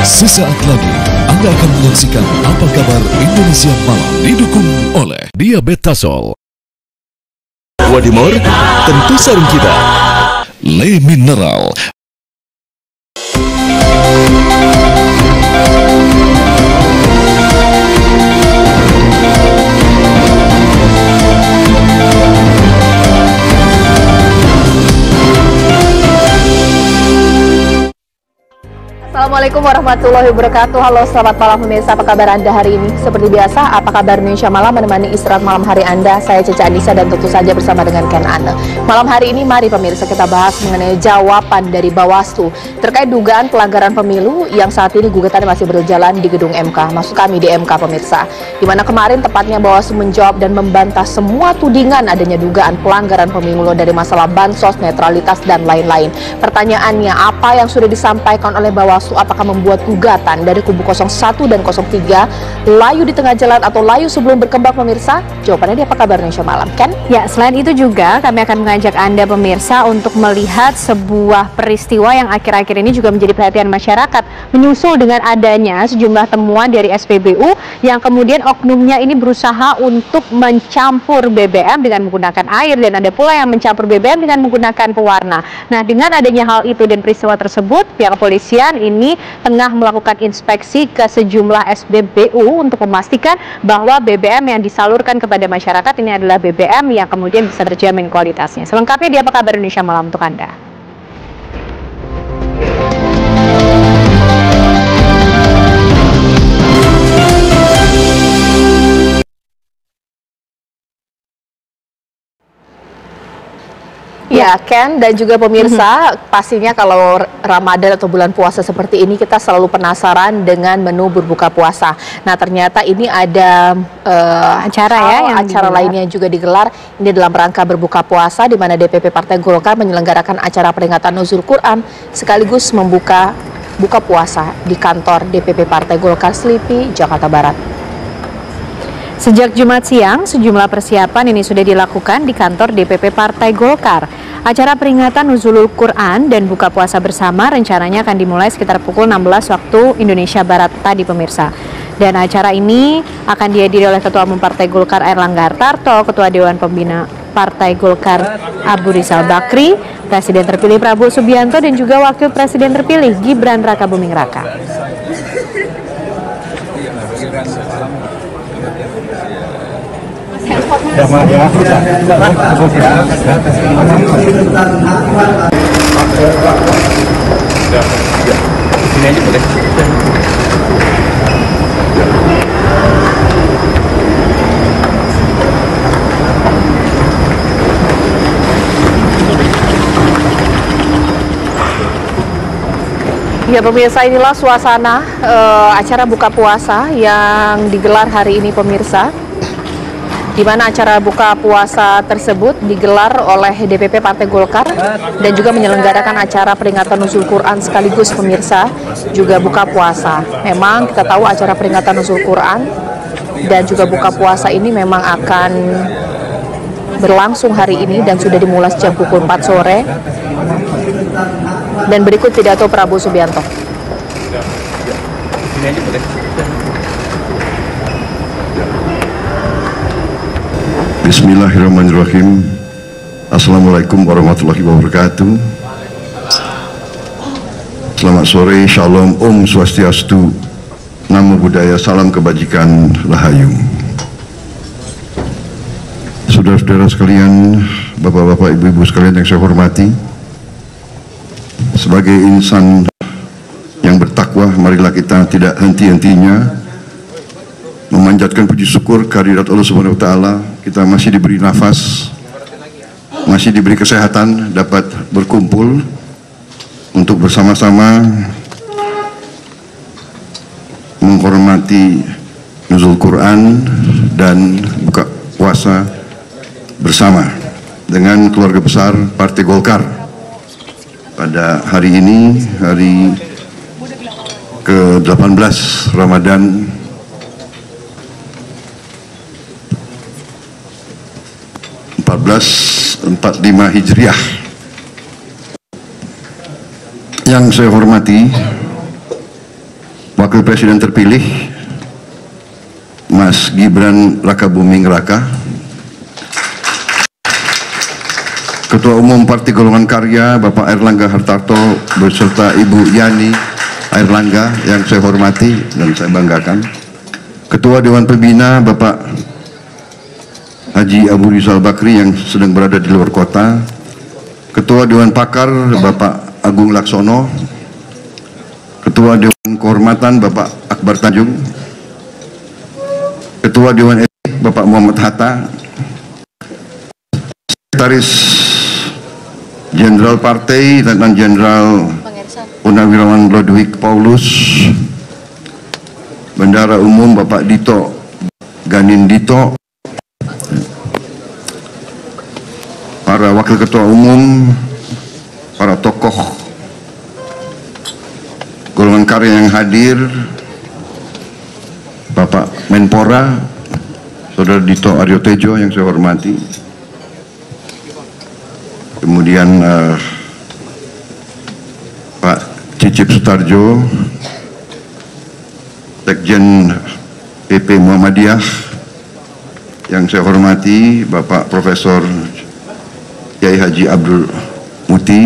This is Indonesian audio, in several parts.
Sesaat lagi Anda akan menyaksikan Apa Kabar Indonesia Malam, didukung oleh Diabetasol, Wadimor, tentu sarung kita, Le Mineral. Assalamualaikum warahmatullahi wabarakatuh. Halo, selamat malam pemirsa, apa kabar Anda hari ini? Seperti biasa, Apa Kabar Indonesia Malam menemani istirahat malam hari Anda. Saya Cece Anissa dan tentu saja bersama dengan Ken Anne. Malam hari ini mari pemirsa kita bahas mengenai jawaban dari Bawaslu terkait dugaan pelanggaran pemilu yang saat ini gugatannya masih berjalan di gedung MK. Maksud kami di MK pemirsa. Di mana kemarin tepatnya Bawaslu menjawab dan membantah semua tudingan adanya dugaan pelanggaran pemilu dari masalah bansos, netralitas dan lain-lain. Pertanyaannya, apa yang sudah disampaikan oleh Bawaslu apakah membuat gugatan dari kubu 01 dan 03 layu di tengah jalan atau layu sebelum berkembang pemirsa? Jawabannya di Apa Kabar Indonesia Malam, kan? Ya, selain itu juga kami akan mengajak Anda pemirsa untuk melihat sebuah peristiwa yang akhir-akhir ini juga menjadi perhatian masyarakat, menyusul dengan adanya sejumlah temuan dari SPBU yang kemudian oknumnya ini berusaha untuk mencampur BBM dengan menggunakan air, dan ada pula yang mencampur BBM dengan menggunakan pewarna. Nah, dengan adanya hal itu dan peristiwa tersebut, pihak kepolisian ini tengah melakukan inspeksi ke sejumlah SPBU untuk memastikan bahwa BBM yang disalurkan kepada masyarakat ini adalah BBM yang kemudian bisa terjamin kualitasnya. Selengkapnya di Apa Kabar Indonesia Malam untuk Anda. Ya, Ken dan juga pemirsa, pastinya kalau Ramadan atau bulan puasa seperti ini kita selalu penasaran dengan menu berbuka puasa. Nah, ternyata ini ada acara lainnya juga digelar. Ini dalam rangka berbuka puasa di mana DPP Partai Golkar menyelenggarakan acara peringatan Nuzul Quran sekaligus buka puasa di kantor DPP Partai Golkar Selipi, Jakarta Barat. Sejak Jumat siang, sejumlah persiapan ini sudah dilakukan di kantor DPP Partai Golkar. Acara peringatan Nuzulul Quran dan buka puasa bersama rencananya akan dimulai sekitar pukul 16 waktu Indonesia Barat tadi pemirsa. Dan acara ini akan dihadiri oleh Ketua Umum Partai Golkar Airlangga Hartarto, Ketua Dewan Pembina Partai Golkar Abu Rizal Bakri, Presiden terpilih Prabowo Subianto, dan juga Wakil Presiden terpilih Gibran Rakabuming Raka. Ya, Mak, ya. Sini aja boleh. Ya pemirsa, inilah suasana acara buka puasa yang digelar hari ini pemirsa, di mana acara buka puasa tersebut digelar oleh DPP Partai Golkar dan juga menyelenggarakan acara peringatan Nuzul Quran sekaligus pemirsa juga buka puasa. Memang kita tahu acara peringatan Nuzul Quran dan juga buka puasa ini memang akan berlangsung hari ini dan sudah dimulai sejak pukul 4 sore. Dan berikut pidato Prabowo Subianto. Sini aja boleh. Bismillahirrahmanirrahim. Assalamualaikum warahmatullahi wabarakatuh. Selamat sore, Shalom, Om Swastiastu, Namo Buddhaya, Salam Kebajikan, Rahayu. Saudara-saudara sekalian, bapak-bapak, ibu-ibu sekalian yang saya hormati, sebagai insan yang bertakwa, marilah kita tidak henti-hentinya memanjatkan puji syukur kehadirat Allah Subhanahu wa taala. Kita masih diberi nafas, masih diberi kesehatan, dapat berkumpul untuk bersama-sama menghormati Nuzul Quran dan buka puasa bersama dengan keluarga besar Partai Golkar pada hari ini, hari ke-18 Ramadan 1445 Hijriah. Yang saya hormati Wakil Presiden terpilih Mas Gibran Rakabuming Raka, Ketua Umum Partai Golongan Karya Bapak Airlangga Hartarto beserta Ibu Yani Airlangga yang saya hormati dan saya banggakan, Ketua Dewan Pembina Bapak Haji Abu Rizal Bakri yang sedang berada di luar kota, Ketua Dewan Pakar Bapak Agung Laksono, Ketua Dewan Kehormatan Bapak Akbar Tanjung, Ketua Dewan Etik Bapak Muhammad Hatta, Sekretaris Jenderal Partai Letnan Jenderal Purnawirawan Ludwig Paulus, Bendara Umum Bapak Dito Ganin Dito, para Wakil Ketua Umum, para tokoh golongan karya yang hadir, Bapak Menpora, Saudara Dito Aryo Tejo yang saya hormati, kemudian Pak Cicip Sutarjo, Sekjen PP Muhammadiyah yang saya hormati, Bapak Profesor Kiai Haji Abdul Muti,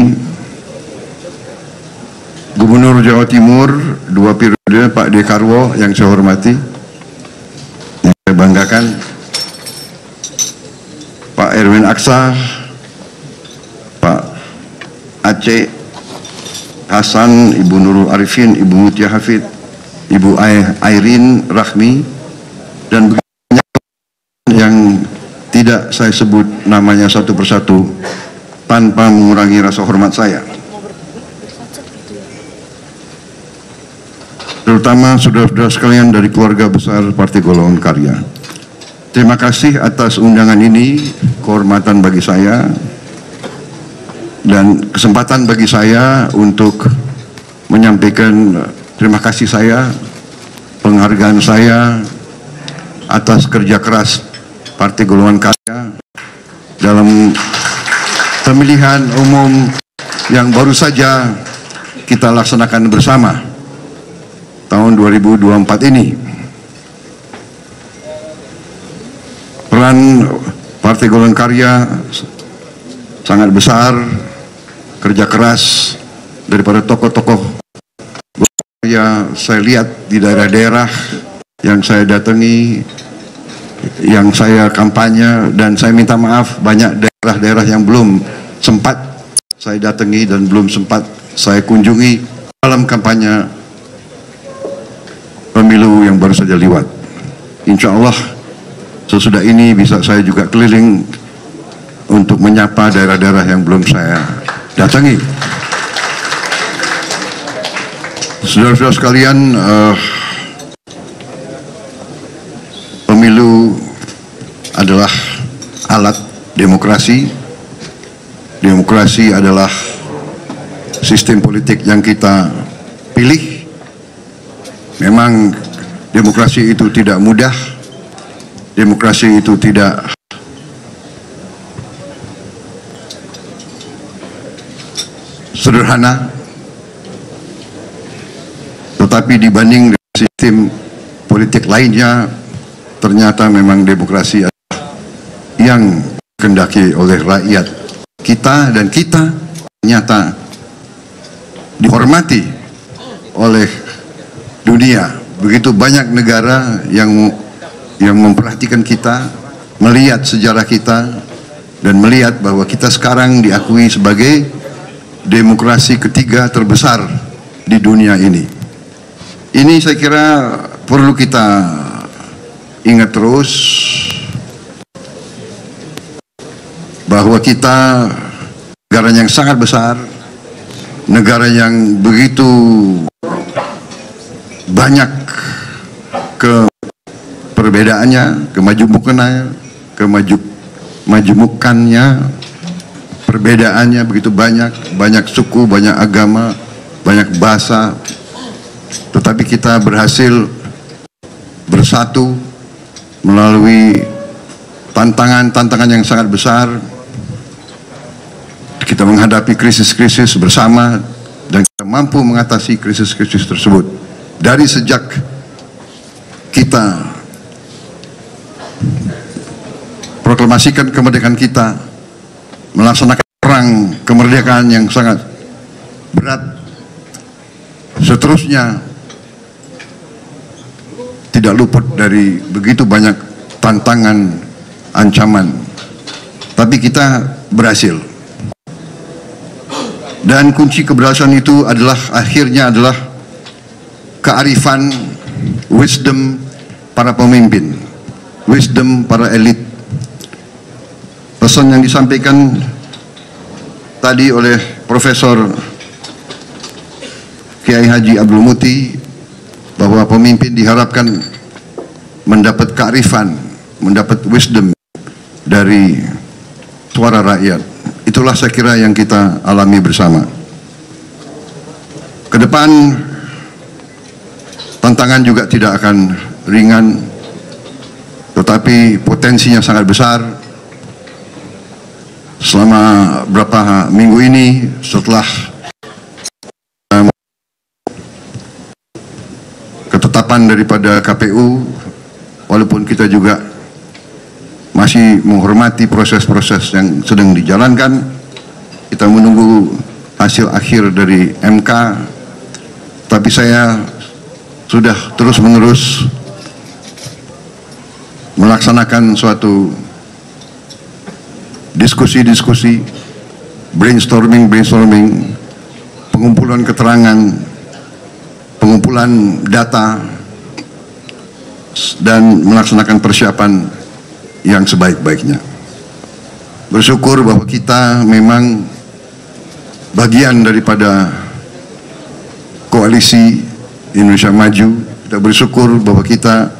Gubernur Jawa Timur 2 periode Pak Dekarwo yang saya hormati, yang saya banggakan, Pak Erwin Aksa, Pak Aceh Hasan, Ibu Nurul Arifin, Ibu Mutia Hafid, Ibu Airin Rahmi, dan banyak yang tidak saya sebut namanya satu persatu tanpa mengurangi rasa hormat saya. Terutama saudara-saudara sekalian dari keluarga besar Partai Golongan Karya. Terima kasih atas undangan ini, kehormatan bagi saya, dan kesempatan bagi saya untuk menyampaikan terima kasih saya, penghargaan saya atas kerja keras Partai Golongan Karya dalam pemilihan umum yang baru saja kita laksanakan bersama tahun 2024 ini. Peran Partai Golongan Karya sangat besar, kerja keras daripada tokoh-tokoh karya saya lihat di daerah-daerah yang saya datangi, yang saya kampanye, dan saya minta maaf banyak daerah-daerah yang belum sempat saya datangi dan belum sempat saya kunjungi dalam kampanye pemilu yang baru saja lewat. Insya Allah sesudah ini bisa saya juga keliling untuk menyapa daerah-daerah yang belum saya datangi. Saudara-saudara sekalian, pemilu adalah alat demokrasi. Demokrasi adalah sistem politik yang kita pilih. Memang demokrasi itu tidak mudah, demokrasi itu tidak sederhana, tetapi dibanding dengan sistem politik lainnya, ternyata memang demokrasi adalah yang dikehendaki oleh rakyat kita, dan kita ternyata dihormati oleh dunia. Begitu banyak negara yang memperhatikan kita, melihat sejarah kita, dan melihat bahwa kita sekarang diakui sebagai demokrasi ketiga terbesar di dunia ini. Ini saya kira perlu kita ingat terus, bahwa kita negara yang sangat besar, negara yang begitu banyak perbedaannya, kemajemukannya, perbedaannya begitu banyak, banyak suku, banyak agama, banyak bahasa, tetapi kita berhasil bersatu melalui tantangan-tantangan yang sangat besar. Kita menghadapi krisis-krisis bersama dan kita mampu mengatasi krisis-krisis tersebut. dari sejak kita proklamasikan kemerdekaan kita, melaksanakan perang kemerdekaan yang sangat berat, seterusnya tidak luput dari begitu banyak tantangan, ancaman, tapi kita berhasil. Dan kunci keberhasilan itu adalah akhirnya adalah kearifan, wisdom para pemimpin, wisdom para elit. Pesan yang disampaikan tadi oleh Profesor Kiai Haji Abdul Muti bahwa pemimpin diharapkan mendapat kearifan, mendapat wisdom dari suara rakyat. Itulah saya kira yang kita alami bersama. Ke depan tantangan juga tidak akan ringan, tetapi potensinya sangat besar. Selama beberapa minggu ini setelah ketetapan daripada KPU, walaupun kita juga masih menghormati proses-proses yang sedang dijalankan, kita menunggu hasil akhir dari MK, tapi saya sudah terus-menerus melaksanakan suatu diskusi-diskusi, brainstorming, pengumpulan keterangan, pengumpulan data, dan melaksanakan persiapan yang sebaik-baiknya. Bersyukur bahwa kita memang bagian daripada koalisi Indonesia Maju. Kita bersyukur bahwa kita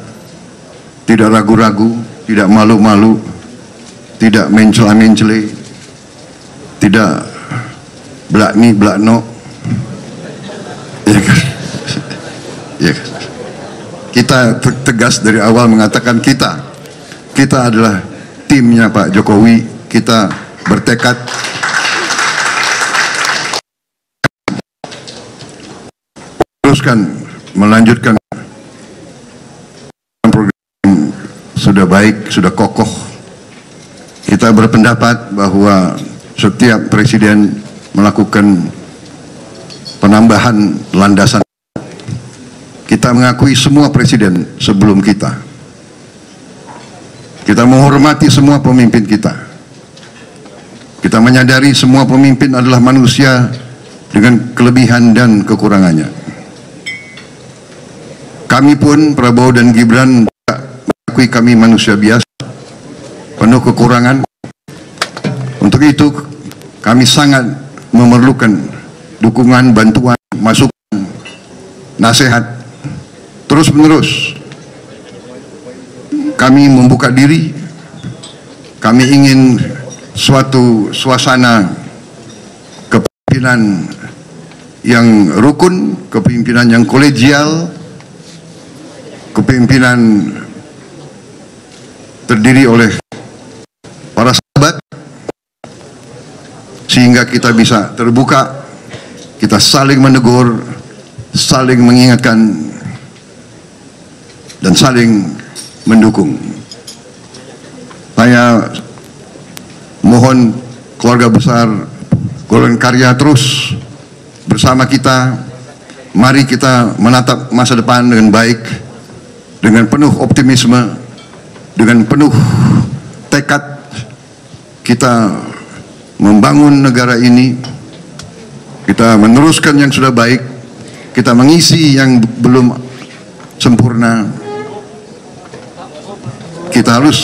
tidak ragu-ragu, tidak malu-malu, tidak mencela-mencele, tidak belakni belakno, ya kan? Ya kan? Kita tegas dari awal mengatakan kita adalah timnya Pak Jokowi. Kita bertekad teruskan melanjutkan program yang sudah baik, sudah kokoh. Kita berpendapat bahwa setiap presiden melakukan penambahan landasan. Kita mengakui semua presiden sebelum kita. Kita menghormati semua pemimpin kita. Kita menyadari semua pemimpin adalah manusia dengan kelebihan dan kekurangannya. Kami pun, Prabowo dan Gibran, mengakui kami manusia biasa, penuh kekurangan. Untuk itu, kami sangat memerlukan dukungan, bantuan, masukan, nasihat, terus-menerus. Kami membuka diri, kami ingin suatu suasana kepemimpinan yang rukun, kepemimpinan yang kolegial, kepemimpinan terdiri oleh para sahabat, sehingga kita bisa terbuka, kita saling menegur, saling mengingatkan, dan saling mendukung. Saya mohon keluarga besar Golongan Karya terus bersama kita. Mari kita menatap masa depan dengan baik, dengan penuh optimisme, dengan penuh tekad. Kita membangun negara ini, kita meneruskan yang sudah baik, kita mengisi yang belum sempurna. Kita harus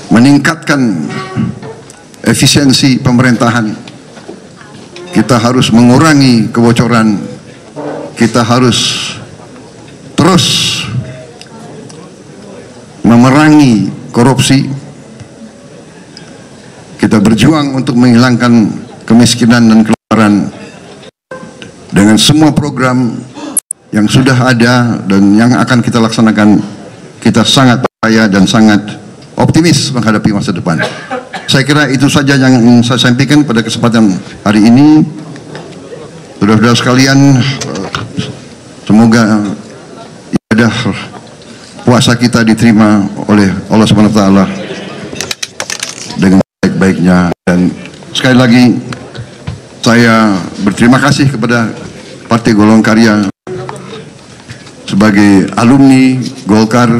meningkatkan efisiensi pemerintahan. Kita harus mengurangi kebocoran. Kita harus terus memerangi korupsi. Kita berjuang untuk menghilangkan kemiskinan dan kelaparan dengan semua program yang sudah ada dan yang akan kita laksanakan. Kita sangat percaya dan sangat optimis menghadapi masa depan. Saya kira itu saja yang ingin saya sampaikan pada kesempatan hari ini. Saudara-saudara sekalian, Semoga ibadah puasa kita diterima oleh Allah Subhanahu wa taala dengan baik-baiknya. Dan sekali lagi saya berterima kasih kepada Partai Golongan Karya sebagai alumni Golkar.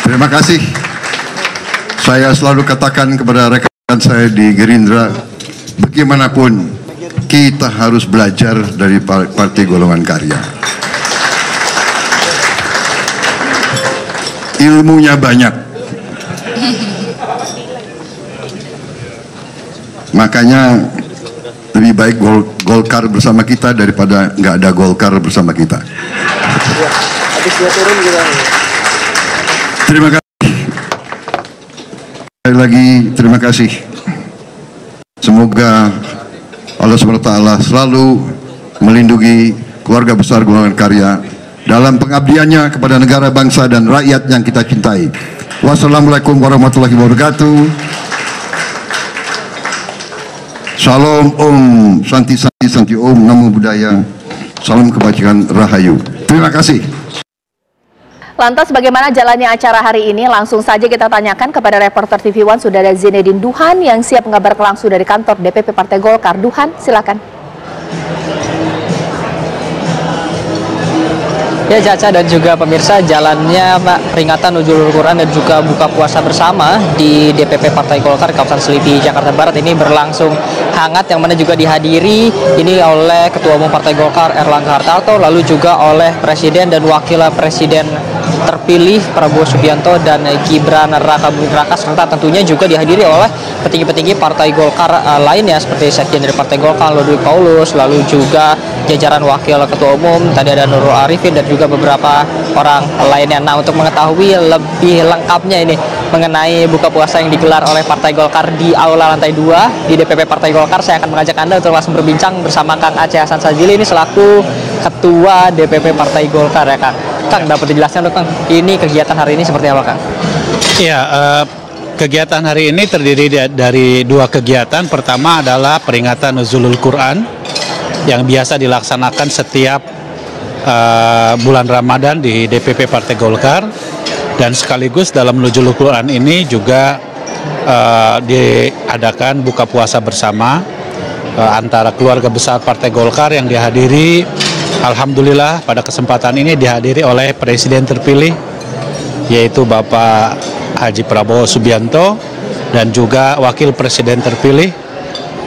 Terima kasih. Saya selalu katakan kepada rekan saya di Gerindra, bagaimanapun kita harus belajar dari Partai Golongan Karya. Ilmunya banyak. Makanya lebih baik Golkar bersama kita daripada nggak ada Golkar bersama kita. Terima kasih. Sekali lagi terima kasih. Semoga Allah SWT selalu melindungi keluarga besar Golongan Karya dalam pengabdiannya kepada negara, bangsa, dan rakyat yang kita cintai. Wassalamualaikum warahmatullahi wabarakatuh. Shalom, Om, Santi Santi Santi Om, Namo Buddhaya, salam kebajikan, Rahayu. Terima kasih. Lantas bagaimana jalannya acara hari ini? Langsung saja kita tanyakan kepada reporter TV One, sudah ada Zinedine Duhan yang siap mengabarkan langsung dari kantor DPP Partai Golkar. Duhan, silakan. Ya Caca dan juga pemirsa, jalannya peringatan Nuzulul Quran dan juga buka puasa bersama di DPP Partai Golkar kawasan Selipi, Jakarta Barat ini berlangsung hangat, yang mana juga dihadiri ini oleh Ketua Umum Partai Golkar Erlangga Hartarto, lalu juga oleh Presiden dan Wakil Presiden terpilih Prabowo Subianto dan Gibran Raka Buming Raka, serta tentunya juga dihadiri oleh petinggi-petinggi Partai Golkar lainnya seperti Sekjen dari Partai Golkar Ludwig Paulus, lalu juga jajaran Wakil Ketua Umum, tadi ada Nurul Arifin dan juga beberapa orang lainnya. Nah, untuk mengetahui lebih lengkapnya ini mengenai buka puasa yang digelar oleh Partai Golkar di Aula Lantai 2 di DPP Partai Golkar, saya akan mengajak Anda untuk langsung berbincang bersama Kang Aceh Hasan Sadzili, ini selaku Ketua DPP Partai Golkar ya Kang. Kang, dapat dijelaskan dong Kang, ini kegiatan hari ini seperti apa Kang? Ya, kegiatan hari ini terdiri dari dua kegiatan. Pertama adalah peringatan Nuzulul Quran yang biasa dilaksanakan setiap bulan Ramadan di DPP Partai Golkar, dan sekaligus dalam Nuzulul Quran ini juga diadakan buka puasa bersama antara keluarga besar Partai Golkar yang dihadiri, alhamdulillah pada kesempatan ini dihadiri oleh Presiden terpilih yaitu Bapak Haji Prabowo Subianto dan juga Wakil Presiden terpilih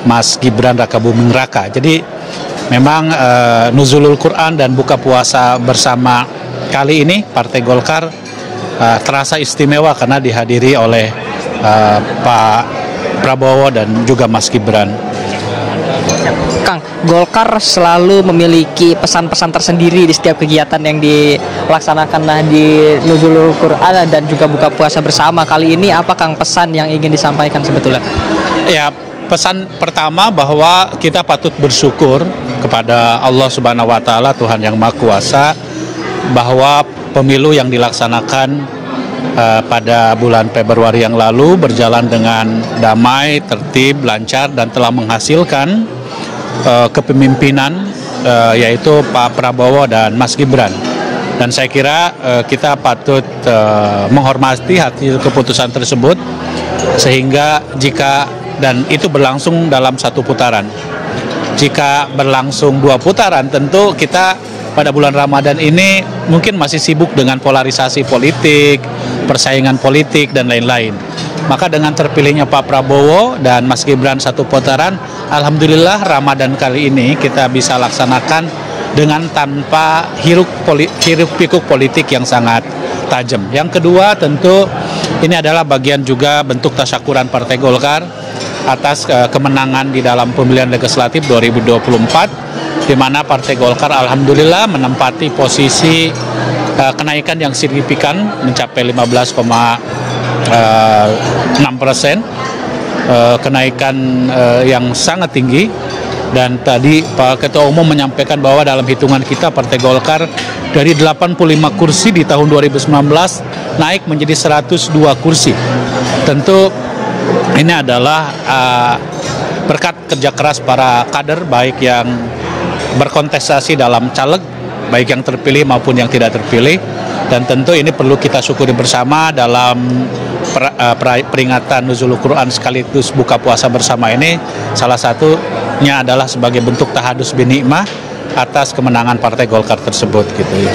Mas Gibran Raka Buming Raka. Jadi memang Nuzulul Quran dan buka puasa bersama kali ini Partai Golkar terasa istimewa karena dihadiri oleh Pak Prabowo dan juga Mas Gibran. Kang, Golkar selalu memiliki pesan-pesan tersendiri di setiap kegiatan yang dilaksanakan di Nuzulul Quran dan juga buka puasa bersama. Kali ini apa Kang pesan yang ingin disampaikan sebetulnya? Ya, pesan pertama bahwa kita patut bersyukur kepada Allah Subhanahu wa taala, Tuhan yang Maha Kuasa, bahwa pemilu yang dilaksanakan pada bulan Februari yang lalu berjalan dengan damai, tertib, lancar, dan telah menghasilkan kepemimpinan yaitu Pak Prabowo dan Mas Gibran. Dan saya kira kita patut menghormati hasil keputusan tersebut, sehingga jika dan itu berlangsung dalam satu putaran. Jika berlangsung dua putaran, tentu kita pada bulan Ramadan ini mungkin masih sibuk dengan polarisasi politik, persaingan politik, dan lain-lain. Maka dengan terpilihnya Pak Prabowo dan Mas Gibran satu putaran, alhamdulillah Ramadan kali ini kita bisa laksanakan dengan tanpa hiruk-pikuk politik yang sangat tajam. Yang kedua, tentu ini adalah bagian juga bentuk tasyakuran Partai Golkar atas kemenangan di dalam pemilihan legislatif 2024, di mana Partai Golkar alhamdulillah menempati posisi kenaikan yang signifikan mencapai 15,6%, kenaikan yang sangat tinggi. Dan tadi Pak Ketua Umum menyampaikan bahwa dalam hitungan kita Partai Golkar dari 85 kursi di tahun 2019 naik menjadi 102 kursi. Tentu ini adalah berkat kerja keras para kader baik yang berkontestasi dalam caleg, baik yang terpilih maupun yang tidak terpilih, dan tentu ini perlu kita syukuri bersama dalam peringatan Nuzulul Quran sekaligus buka puasa bersama ini. Salah satunya adalah sebagai bentuk tahadus bin nikmah atas kemenangan Partai Golkar tersebut gitu ya.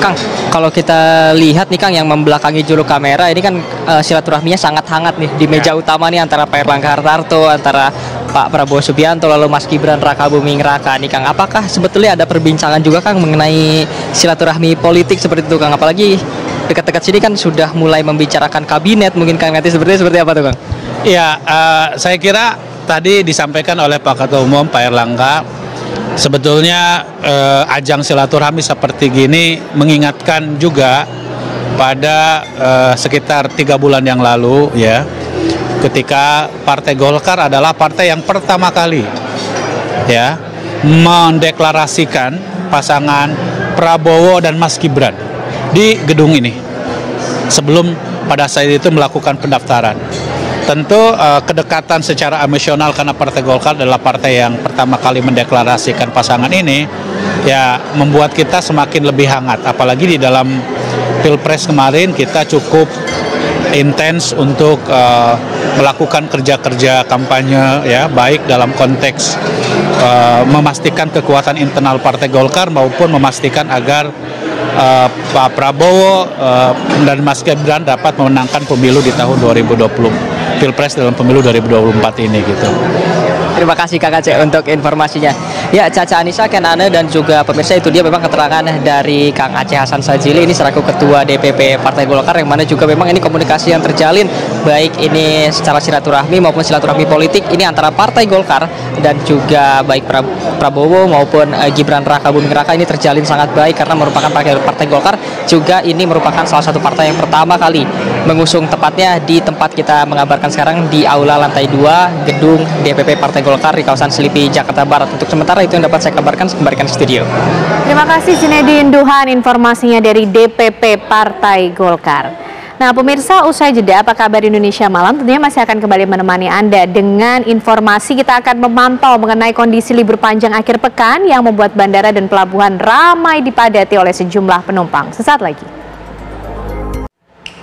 Kang, kalau kita lihat nih Kang yang membelakangi juru kamera ini kan silaturahminya sangat hangat nih di meja utama nih antara Pak Erlangga Hartarto, antara Pak Prabowo Subianto, lalu Mas Gibran Raka Buming Raka nih Kang. Apakah sebetulnya ada perbincangan juga Kang mengenai silaturahmi politik seperti itu Kang? Apalagi dekat-dekat sini kan sudah mulai membicarakan kabinet mungkin Kang, nanti seperti apa tuh Kang? Iya, saya kira tadi disampaikan oleh Pak Ketua Umum Pak Erlangga, sebetulnya ajang silaturahmi seperti gini mengingatkan juga pada sekitar 3 bulan yang lalu ya, ketika Partai Golkar adalah partai yang pertama kali ya mendeklarasikan pasangan Prabowo dan Mas Gibran di gedung ini sebelum pada saat itu melakukan pendaftaran. Tentu kedekatan secara emosional karena Partai Golkar adalah partai yang pertama kali mendeklarasikan pasangan ini ya membuat kita semakin lebih hangat, apalagi di dalam Pilpres kemarin kita cukup intens untuk melakukan kerja-kerja kampanye ya, baik dalam konteks memastikan kekuatan internal Partai Golkar maupun memastikan agar Pak Prabowo dan Mas Gibran dapat memenangkan pemilu di tahun 2020. Pilpres dalam pemilu 2024 ini gitu. Terima kasih Kang Aceh untuk informasinya. Ya, Caca Anissa, Ken Ane, dan juga pemirsa, itu dia memang keterangan dari Kang Aceh Hasan Sadzili ini selaku Ketua DPP Partai Golkar, yang mana juga memang ini komunikasi yang terjalin baik ini secara silaturahmi maupun silaturahmi politik ini antara Partai Golkar dan juga baik Prabowo maupun Gibran Raka Buming Raka ini terjalin sangat baik karena merupakan Partai Golkar juga ini merupakan salah satu partai yang pertama kali mengusung, tepatnya di tempat kita mengabarkan sekarang di Aula lantai 2 gedung DPP Partai Golkar di kawasan Selipi, Jakarta Barat. Untuk sementara itu yang dapat saya kabarkan, kembalikan ke studio. Terima kasih Zinedine Duhan informasinya dari DPP Partai Golkar. Nah pemirsa, usai jeda apa kabar Indonesia Malam tentunya masih akan kembali menemani Anda dengan informasi. Kita akan memantau mengenai kondisi libur panjang akhir pekan yang membuat bandara dan pelabuhan ramai dipadati oleh sejumlah penumpang. Sesaat lagi.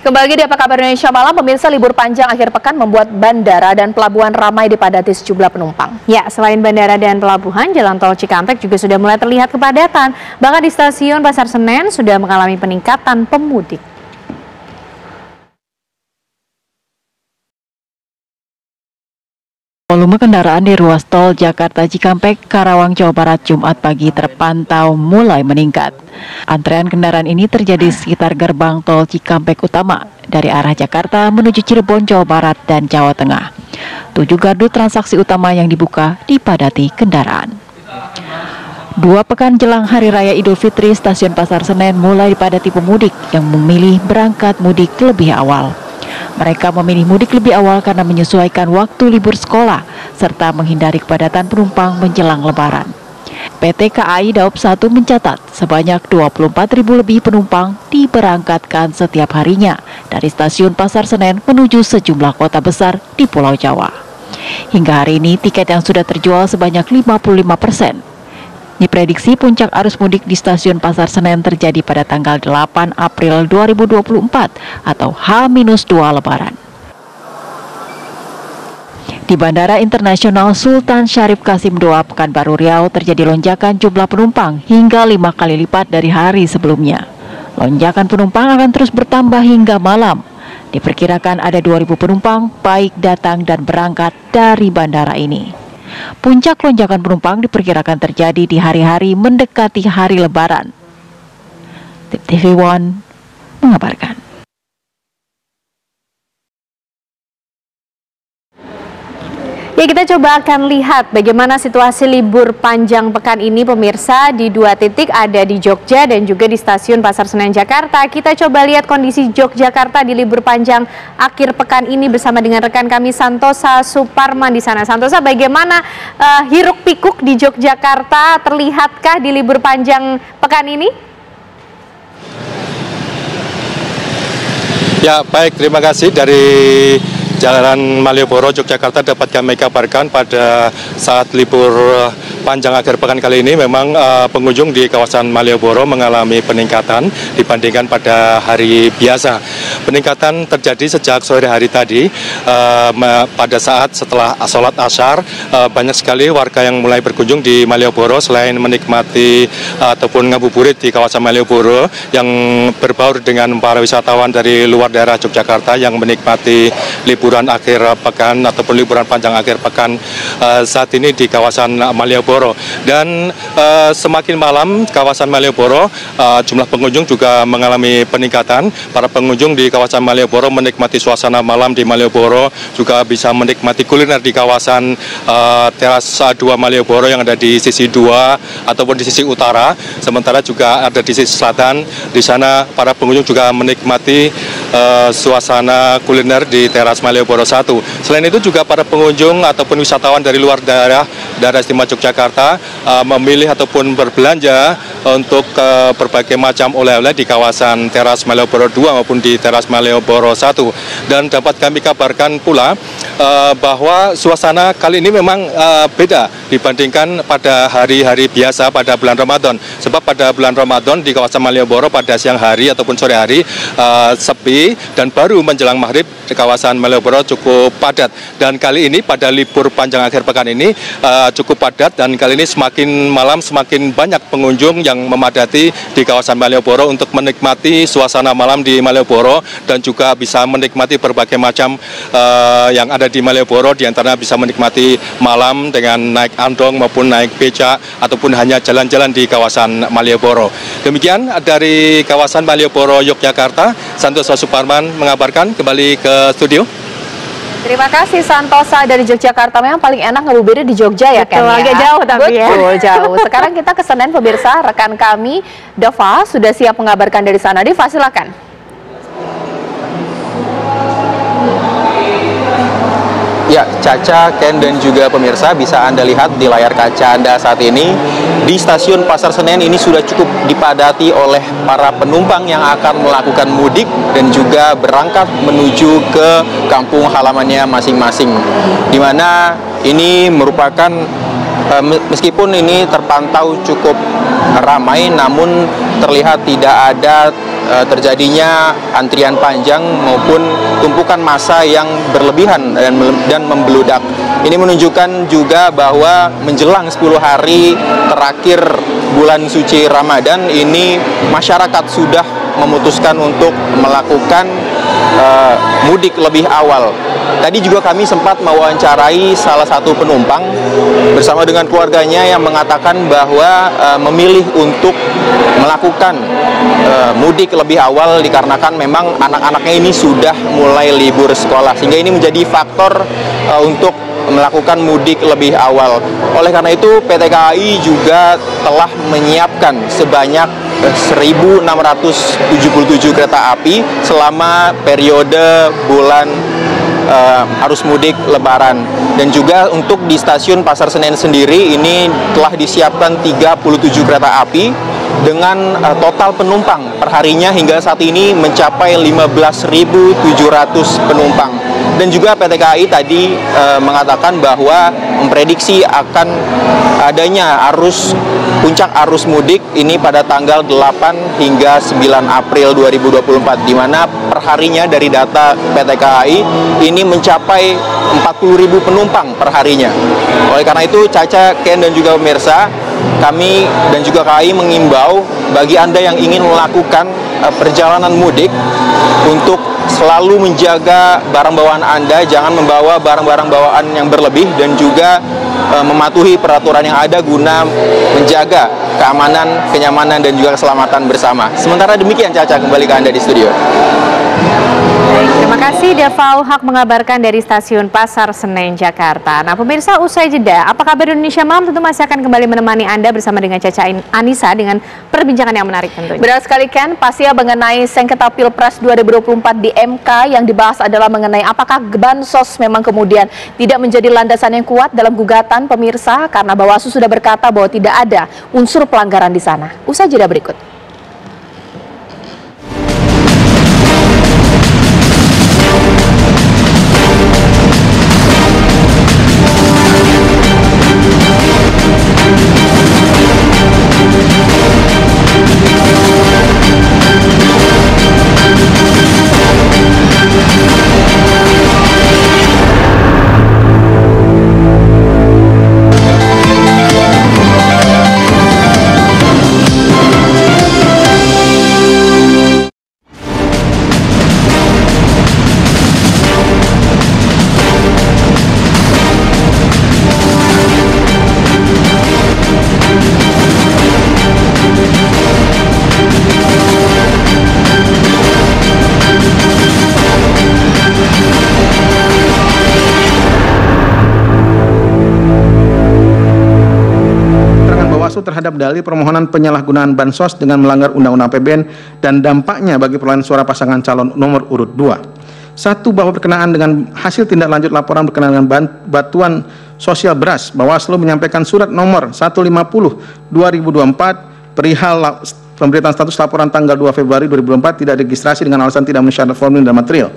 Kembali di Apa Kabar Indonesia Malam, pemirsa, libur panjang akhir pekan membuat bandara dan pelabuhan ramai dipadati sejumlah penumpang. Ya, selain bandara dan pelabuhan, jalan tol Cikampek juga sudah mulai terlihat kepadatan. Bahkan di stasiun Pasar Senen sudah mengalami peningkatan pemudik. Volume kendaraan di ruas tol Jakarta Cikampek, Karawang, Jawa Barat, Jumat pagi terpantau mulai meningkat. Antrean kendaraan ini terjadi sekitar gerbang tol Cikampek Utama dari arah Jakarta menuju Cirebon, Jawa Barat, dan Jawa Tengah. 7 gardu transaksi utama yang dibuka dipadati kendaraan. 2 pekan jelang Hari Raya Idul Fitri, stasiun Pasar Senen mulai dipadati pemudik yang memilih berangkat mudik lebih awal. Mereka memilih mudik lebih awal karena menyesuaikan waktu libur sekolah serta menghindari kepadatan penumpang menjelang Lebaran. PT KAI Daob 1 mencatat sebanyak 24.000 lebih penumpang diberangkatkan setiap harinya dari stasiun Pasar Senen menuju sejumlah kota besar di Pulau Jawa. Hingga hari ini tiket yang sudah terjual sebanyak 55%. Diprediksi puncak arus mudik di stasiun Pasar Senen terjadi pada tanggal 8 April 2024 atau H-2 Lebaran. Di Bandara Internasional Sultan Syarif Qasim II, Pekanbaru Riau terjadi lonjakan jumlah penumpang hingga 5 kali lipat dari hari sebelumnya. Lonjakan penumpang akan terus bertambah hingga malam. Diperkirakan ada 2.000 penumpang baik datang dan berangkat dari bandara ini. Puncak lonjakan penumpang diperkirakan terjadi di hari-hari mendekati hari Lebaran. TV One mengabarkan. Ya, kita coba akan lihat bagaimana situasi libur panjang pekan ini, pemirsa. Di 2 titik, ada di Jogja dan juga di stasiun Pasar Senen Jakarta. Kita coba lihat kondisi Yogyakarta di libur panjang akhir pekan ini bersama dengan rekan kami Santosa Suparman di sana. Santosa, bagaimana hiruk pikuk di Yogyakarta? Terlihatkah di libur panjang pekan ini? Ya, baik, terima kasih dari Jalan Malioboro, Yogyakarta dapat kami kabarkan pada saat libur panjang akhir pekan kali ini memang pengunjung di kawasan Malioboro mengalami peningkatan dibandingkan pada hari biasa. Peningkatan terjadi sejak sore hari tadi pada saat setelah sholat Asyar banyak sekali warga yang mulai berkunjung di Malioboro selain menikmati ataupun ngabuburit di kawasan Malioboro yang berbaur dengan para wisatawan dari luar daerah Yogyakarta yang menikmati liburan akhir pekan ataupun liburan panjang akhir pekan saat ini di kawasan Malioboro. Dan semakin malam kawasan Malioboro jumlah pengunjung juga mengalami peningkatan. Para pengunjung di kawasan Malioboro menikmati suasana malam di Malioboro, juga bisa menikmati kuliner di kawasan teras 2 Malioboro yang ada di sisi 2 ataupun di sisi utara. Sementara juga ada di sisi selatan. Di sana para pengunjung juga menikmati suasana kuliner di teras Malioboro 1. Selain itu juga para pengunjung ataupun wisatawan dari luar daerah istimewa Yogyakarta memilih ataupun berbelanja untuk berbagai macam oleh-oleh di kawasan teras Malioboro 2 maupun di teras Malioboro 1. Dan dapat kami kabarkan pula bahwa suasana kali ini memang beda dibandingkan pada hari-hari biasa pada bulan Ramadan. Sebab pada bulan Ramadan di kawasan Malioboro pada siang hari ataupun sore hari sepi, dan baru menjelang maghrib di kawasan Malioboro cukup padat. Dan kali ini pada libur panjang akhir pekan ini cukup padat, dan kali ini semakin malam semakin banyak pengunjung yang memadati di kawasan Malioboro untuk menikmati suasana malam di Malioboro dan juga bisa menikmati berbagai macam yang ada di Malioboro, diantaranya bisa menikmati malam dengan naik andong maupun naik becak ataupun hanya jalan-jalan di kawasan Malioboro. Demikian dari kawasan Malioboro, Yogyakarta, Santosa Suparman mengabarkan. Kembali ke studio. Terima kasih Santosa dari Yogyakarta. Memang paling enak ngabuburit di Jogja ya kan? Agak jauh tapi ya. Betul, jauh. Sekarang kita ke Senen pemirsa, rekan kami Dava sudah siap mengabarkan dari sana. Diva, silakan. Ya, Caca, Ken, dan juga pemirsa bisa Anda lihat di layar kaca Anda saat ini. Di stasiun Pasar Senen ini sudah cukup dipadati oleh para penumpang yang akan melakukan mudik dan juga berangkat menuju ke kampung halamannya masing-masing. Di mana ini merupakan, meskipun ini terpantau cukup ramai, namun terlihat tidak ada terjadinya antrian panjang maupun tumpukan massa yang berlebihan dan membeludak. Ini menunjukkan juga bahwa menjelang 10 hari terakhir bulan suci Ramadan ini masyarakat sudah memutuskan untuk melakukan mudik lebih awal. Tadi juga kami sempat mewawancarai salah satu penumpang bersama dengan keluarganya yang mengatakan bahwa memilih untuk melakukan mudik lebih awal dikarenakan memang anak-anaknya ini sudah mulai libur sekolah, sehingga ini menjadi faktor untuk melakukan mudik lebih awal. Oleh karena itu PT KAI juga telah menyiapkan sebanyak 1.677 kereta api selama periode bulan arus mudik Lebaran. Dan juga untuk di stasiun Pasar Senen sendiri ini telah disiapkan 37 kereta api dengan total penumpang perharinya hingga saat ini mencapai 15.700 penumpang. Dan juga PT KAI tadi mengatakan bahwa memprediksi akan adanya puncak arus mudik ini pada tanggal 8 hingga 9 April 2024, di mana perharinya dari data PT KAI ini mencapai 40.000 penumpang perharinya. Oleh karena itu, Caca, Ken, dan juga pemirsa, kami dan juga KAI mengimbau bagi Anda yang ingin melakukan perjalanan mudik untuk selalu menjaga barang bawaan Anda, jangan membawa barang-barang bawaan yang berlebih, dan juga mematuhi peraturan yang ada guna menjaga keamanan, kenyamanan, dan juga keselamatan bersama. Sementara demikian, Caca, kembali ke Anda di studio. Terima kasih Dava Haq mengabarkan dari stasiun Pasar Senen, Jakarta. Nah pemirsa, usai jeda, apa kabar Indonesia Malam tentu masih akan kembali menemani Anda bersama dengan Caca Anissa dengan perbincangan yang menarik tentunya. Benar sekali Ken, pastinya mengenai sengketa Pilpres 2024 di MK yang dibahas adalah mengenai apakah bansos memang kemudian tidak menjadi landasan yang kuat dalam gugatan pemirsa, karena Bawaslu sudah berkata bahwa tidak ada unsur pelanggaran di sana. Usai jeda berikut. Bawaslu terhadap dalil permohonan penyalahgunaan bansos dengan melanggar Undang-Undang APBN dan dampaknya bagi perolehan suara pasangan calon nomor urut 2. 1. Bahwa berkenaan dengan hasil tindak lanjut laporan berkenaan dengan bantuan sosial beras, Bawaslu menyampaikan surat nomor 150/2024 perihal pemberitaan status laporan tanggal 2 Februari 2024 tidak registrasi dengan alasan tidak memenuhi syarat formulir dan material.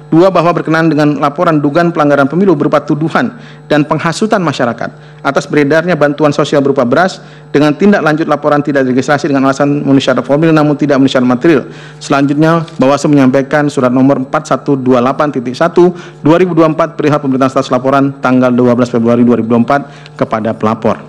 2. Bahwa berkenaan dengan laporan dugaan pelanggaran pemilu berupa tuduhan dan penghasutan masyarakat atas beredarnya bantuan sosial berupa beras dengan tindak lanjut laporan tidak registrasi dengan alasan memenuhi syarat formulir namun tidak memenuhi syarat material. Selanjutnya, Bawaslu menyampaikan surat nomor 4128.1/2024 perihal pemberitaan status laporan tanggal 12 Februari 2024 kepada pelapor.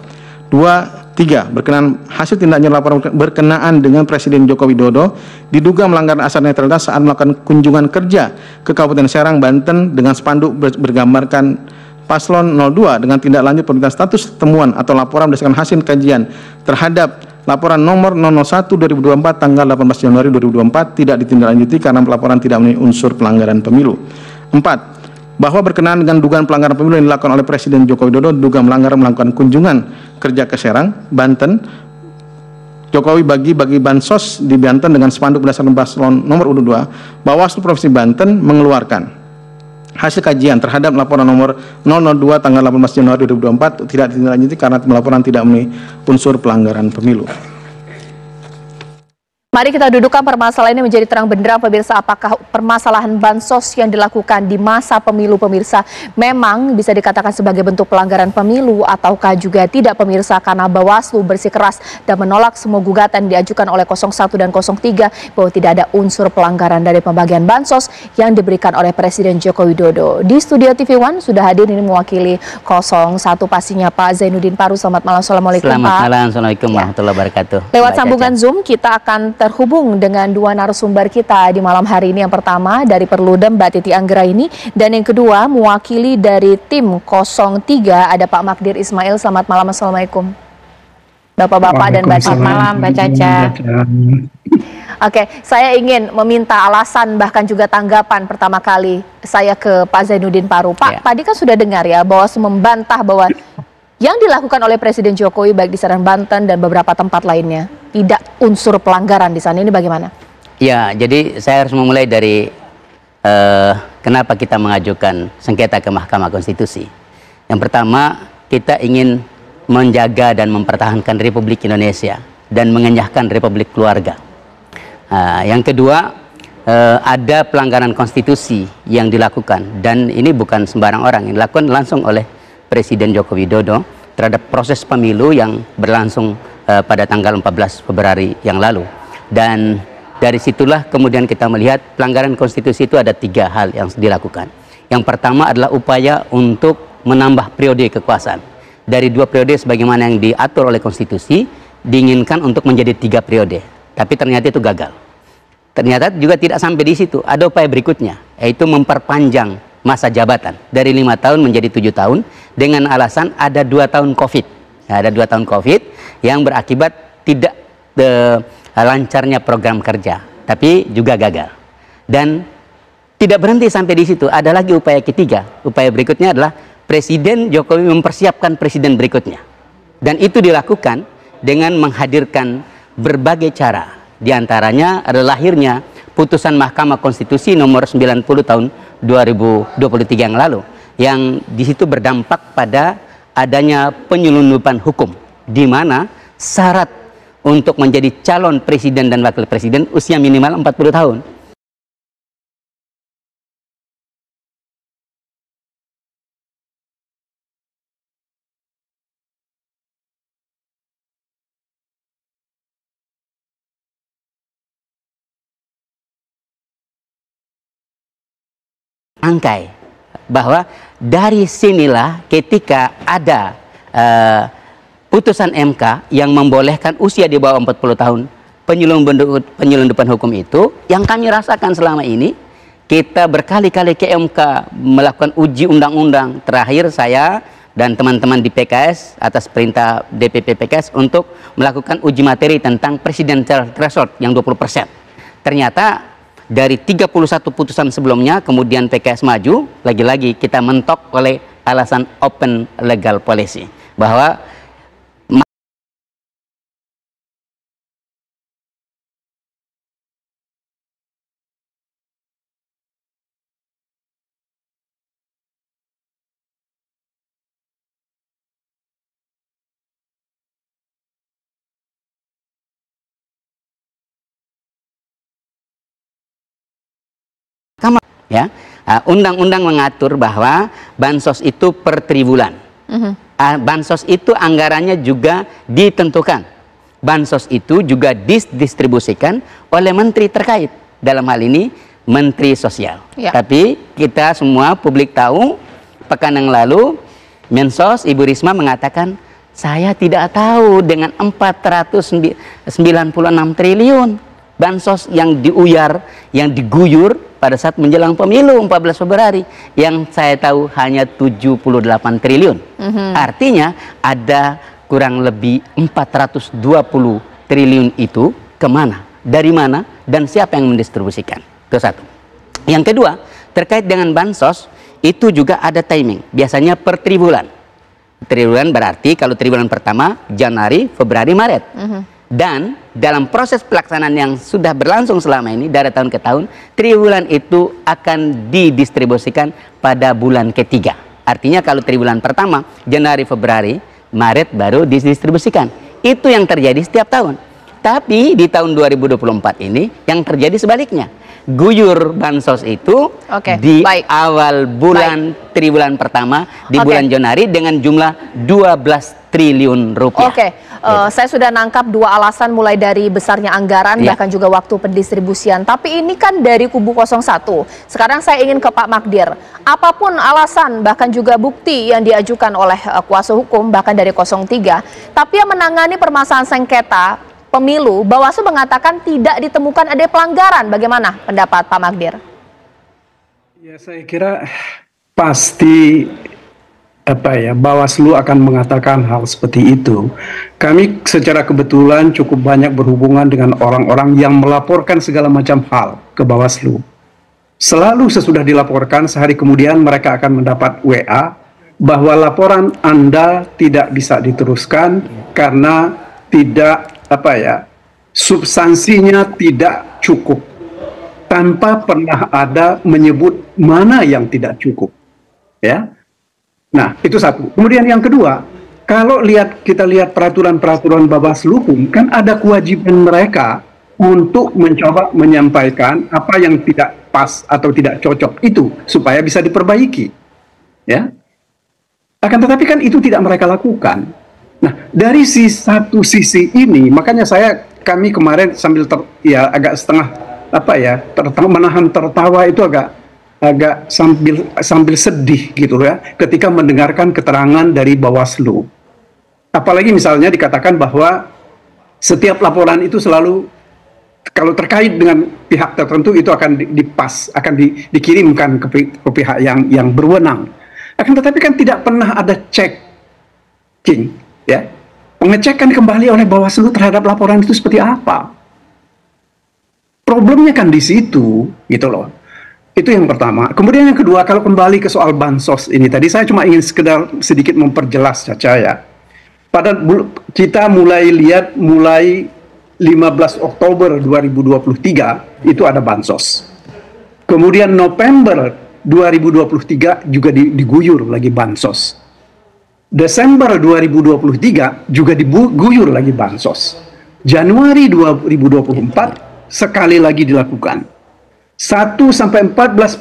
3. Berkenaan hasil tindak lanjut laporan berkenaan dengan Presiden Joko Widodo diduga melanggar asas netralitas saat melakukan kunjungan kerja ke Kabupaten Serang, Banten dengan spanduk bergambarkan paslon 02 dengan tindak lanjut pemberitaan status temuan atau laporan berdasarkan hasil kajian terhadap laporan nomor 001/2024 tanggal 18 Januari 2024 tidak ditindaklanjuti karena laporan tidak memenuhi unsur pelanggaran pemilu. 4. Bahwa berkenaan dengan dugaan pelanggaran pemilu yang dilakukan oleh Presiden Joko Widodo diduga melakukan kunjungan kerja ke Serang, Banten, Jokowi bagi bansos di Banten dengan spanduk berdasarkan paslon nomor urut 2, Bawaslu Provinsi Banten mengeluarkan hasil kajian terhadap laporan nomor 002 tanggal 18 Januari 2024 tidak ditindaklanjuti karena laporan tidak memenuhi unsur pelanggaran pemilu. Mari kita dudukkan permasalahan ini menjadi terang benderang pemirsa, apakah permasalahan bansos yang dilakukan di masa pemilu pemirsa memang bisa dikatakan sebagai bentuk pelanggaran pemilu ataukah juga tidak pemirsa, karena Bawaslu bersikeras dan menolak semua gugatan diajukan oleh 01 dan 03 bahwa tidak ada unsur pelanggaran dari pembagian bansos yang diberikan oleh Presiden Joko Widodo. Di studio TV One sudah hadir ini mewakili 01 pastinya Pak Zainuddin Paru. Selamat malam, assalamualaikum Pak. Selamat malam, assalamualaikum warahmatullahi wabarakatuh. Lewat sambungan Zoom kita akan terhubung dengan dua narasumber kita di malam hari ini. Yang pertama dari Perludem Mbak Titi Anggraini, dan yang kedua mewakili dari tim 03 ada Pak Magdir Ismail. Selamat malam, assalamualaikum Bapak-bapak dan Mbak Titi. Selamat malam Mbak Caca. Oke, saya ingin meminta alasan bahkan juga tanggapan pertama kali saya ke Pak Zainuddin Paru. Pak, tadi kan sudah dengar ya bahwa membantah bahwa yang dilakukan oleh Presiden Jokowi baik di Serang, Banten dan beberapa tempat lainnya tidak unsur pelanggaran di sana. Ini bagaimana? Ya, jadi saya harus memulai dari kenapa kita mengajukan sengketa ke Mahkamah Konstitusi. Yang pertama, kita ingin menjaga dan mempertahankan Republik Indonesia dan mengenyahkan Republik Keluarga. Yang kedua, ada pelanggaran konstitusi yang dilakukan, dan ini bukan sembarang orang, yang dilakukan langsung oleh Presiden Joko Widodo terhadap proses pemilu yang berlangsung pada tanggal 14 Februari yang lalu. Dan dari situlah kemudian kita melihat pelanggaran konstitusi itu ada 3 hal yang dilakukan. Yang pertama adalah upaya untuk menambah periode kekuasaan. Dari 2 periode sebagaimana yang diatur oleh konstitusi, diinginkan untuk menjadi 3 periode. Tapi ternyata itu gagal. Ternyata juga tidak sampai di situ. Ada upaya berikutnya, yaitu memperpanjang masa jabatan dari 5 tahun menjadi 7 tahun dengan alasan ada 2 tahun COVID. Ada 2 tahun COVID yang berakibat tidak lancarnya program kerja, tapi juga gagal. Dan tidak berhenti sampai di situ, ada lagi upaya ketiga. Upaya berikutnya adalah Presiden Jokowi mempersiapkan presiden berikutnya. Dan itu dilakukan dengan menghadirkan berbagai cara. Di antaranya adalah lahirnya putusan Mahkamah Konstitusi nomor 90 tahun 2023 yang lalu, yang di situ berdampak pada adanya penyelundupan hukum, di mana syarat untuk menjadi calon presiden dan wakil presiden usia minimal 40 tahun. Angkai bahwa dari sinilah ketika ada putusan MK yang membolehkan usia di bawah 40 tahun penyelundupan hukum itu, yang kami rasakan selama ini, kita berkali-kali ke MK melakukan uji undang-undang. Terakhir saya dan teman-teman di PKS atas perintah DPP PKS untuk melakukan uji materi tentang presidential threshold yang 20%. Ternyata dari 31 putusan sebelumnya, kemudian PKS maju, lagi-lagi kita mentok oleh alasan open legal policy, bahwa Ya, undang-undang mengatur bahwa bansos itu per triwulan. Bansos itu anggarannya juga ditentukan. Bansos itu juga didistribusikan oleh menteri terkait. Dalam hal ini Menteri Sosial. Ya. Tapi kita semua publik tahu, pekan yang lalu Mensos Ibu Risma mengatakan, saya tidak tahu dengan 496 triliun bansos yang diuyar, yang diguyur pada saat menjelang pemilu 14 Februari. Yang saya tahu hanya 78 triliun. Artinya ada kurang lebih 420 triliun itu kemana, dari mana, dan siapa yang mendistribusikan. Itu satu. Yang kedua, terkait dengan bansos, itu juga ada timing. Biasanya per triwulan. Triwulan berarti kalau triwulan pertama, Januari, Februari, Maret. Dan dalam proses pelaksanaan yang sudah berlangsung selama ini dari tahun ke tahun, triwulan itu akan didistribusikan pada bulan ketiga. Artinya kalau triwulan pertama, Januari, Februari, Maret baru didistribusikan. Itu yang terjadi setiap tahun. Tapi di tahun 2024 ini yang terjadi sebaliknya. Guyur bansos itu di awal bulan triwulan pertama di bulan Januari dengan jumlah 12 triliun rupiah. Saya sudah nangkap dua alasan, mulai dari besarnya anggaran bahkan juga waktu pendistribusian. Tapi ini kan dari kubu 01. Sekarang saya ingin ke Pak Magdir. Apapun alasan bahkan juga bukti yang diajukan oleh kuasa hukum bahkan dari 03, tapi yang menangani permasalahan sengketa pemilu, Bawaslu mengatakan tidak ditemukan ada pelanggaran. Bagaimana pendapat Pak Magdir? Ya, saya kira pasti Bawaslu akan mengatakan hal seperti itu. Kami secara kebetulan cukup banyak berhubungan dengan orang-orang yang melaporkan segala macam hal ke Bawaslu. Selalu sesudah dilaporkan, sehari kemudian mereka akan mendapat WA bahwa laporan Anda tidak bisa diteruskan karena tidak substansinya tidak cukup, tanpa pernah ada menyebut mana yang tidak cukup, ya. Nah, itu satu. Kemudian yang kedua, kalau kita lihat peraturan-peraturan Bawaslu kan ada kewajiban mereka untuk mencoba menyampaikan apa yang tidak pas atau tidak cocok itu supaya bisa diperbaiki, ya. Akan tetapi kan itu tidak mereka lakukan. Nah, dari satu sisi ini, makanya kami kemarin sambil agak setengah menahan tertawa itu agak sambil sedih gitu ya, ketika mendengarkan keterangan dari Bawaslu. Apalagi misalnya dikatakan bahwa setiap laporan itu selalu kalau terkait dengan pihak tertentu itu akan dikirimkan ke pihak yang berwenang. Akan tetapi kan tidak pernah ada checking. Ya, pengecekan kembali oleh Bawaslu terhadap laporan itu seperti apa? Problemnya kan di situ, gitu loh. Itu yang pertama. Kemudian yang kedua, kalau kembali ke soal bansos ini tadi, saya cuma ingin sekedar sedikit memperjelas, Caca, ya. Kita mulai 15 Oktober 2023 itu ada bansos. Kemudian November 2023 juga diguyur lagi bansos. Desember 2023 juga diguyur lagi bansos. Januari 2024 sekali lagi dilakukan. 1 sampai 14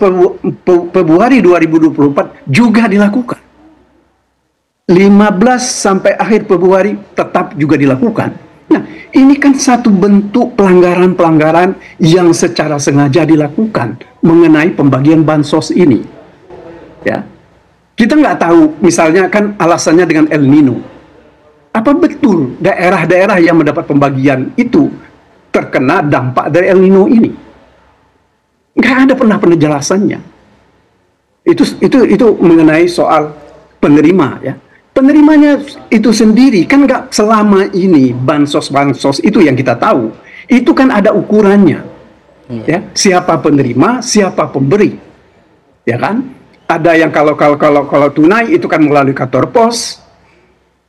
Februari 2024 juga dilakukan. 15 sampai akhir Februari tetap juga dilakukan. Nah, ini kan satu bentuk pelanggaran-pelanggaran yang secara sengaja dilakukan mengenai pembagian bansos ini. Ya. Kita nggak tahu, misalnya kan alasannya dengan El Nino. Apa betul daerah-daerah yang mendapat pembagian itu terkena dampak dari El Nino ini? Nggak ada pernah penjelasannya. Itu mengenai soal penerima, ya. Penerimanya itu sendiri kan nggak selama ini bansos-bansos itu yang kita tahu. Itu kan ada ukurannya, ya. Siapa penerima, siapa pemberi, ya kan? Ada yang kalau tunai itu kan melalui kantor pos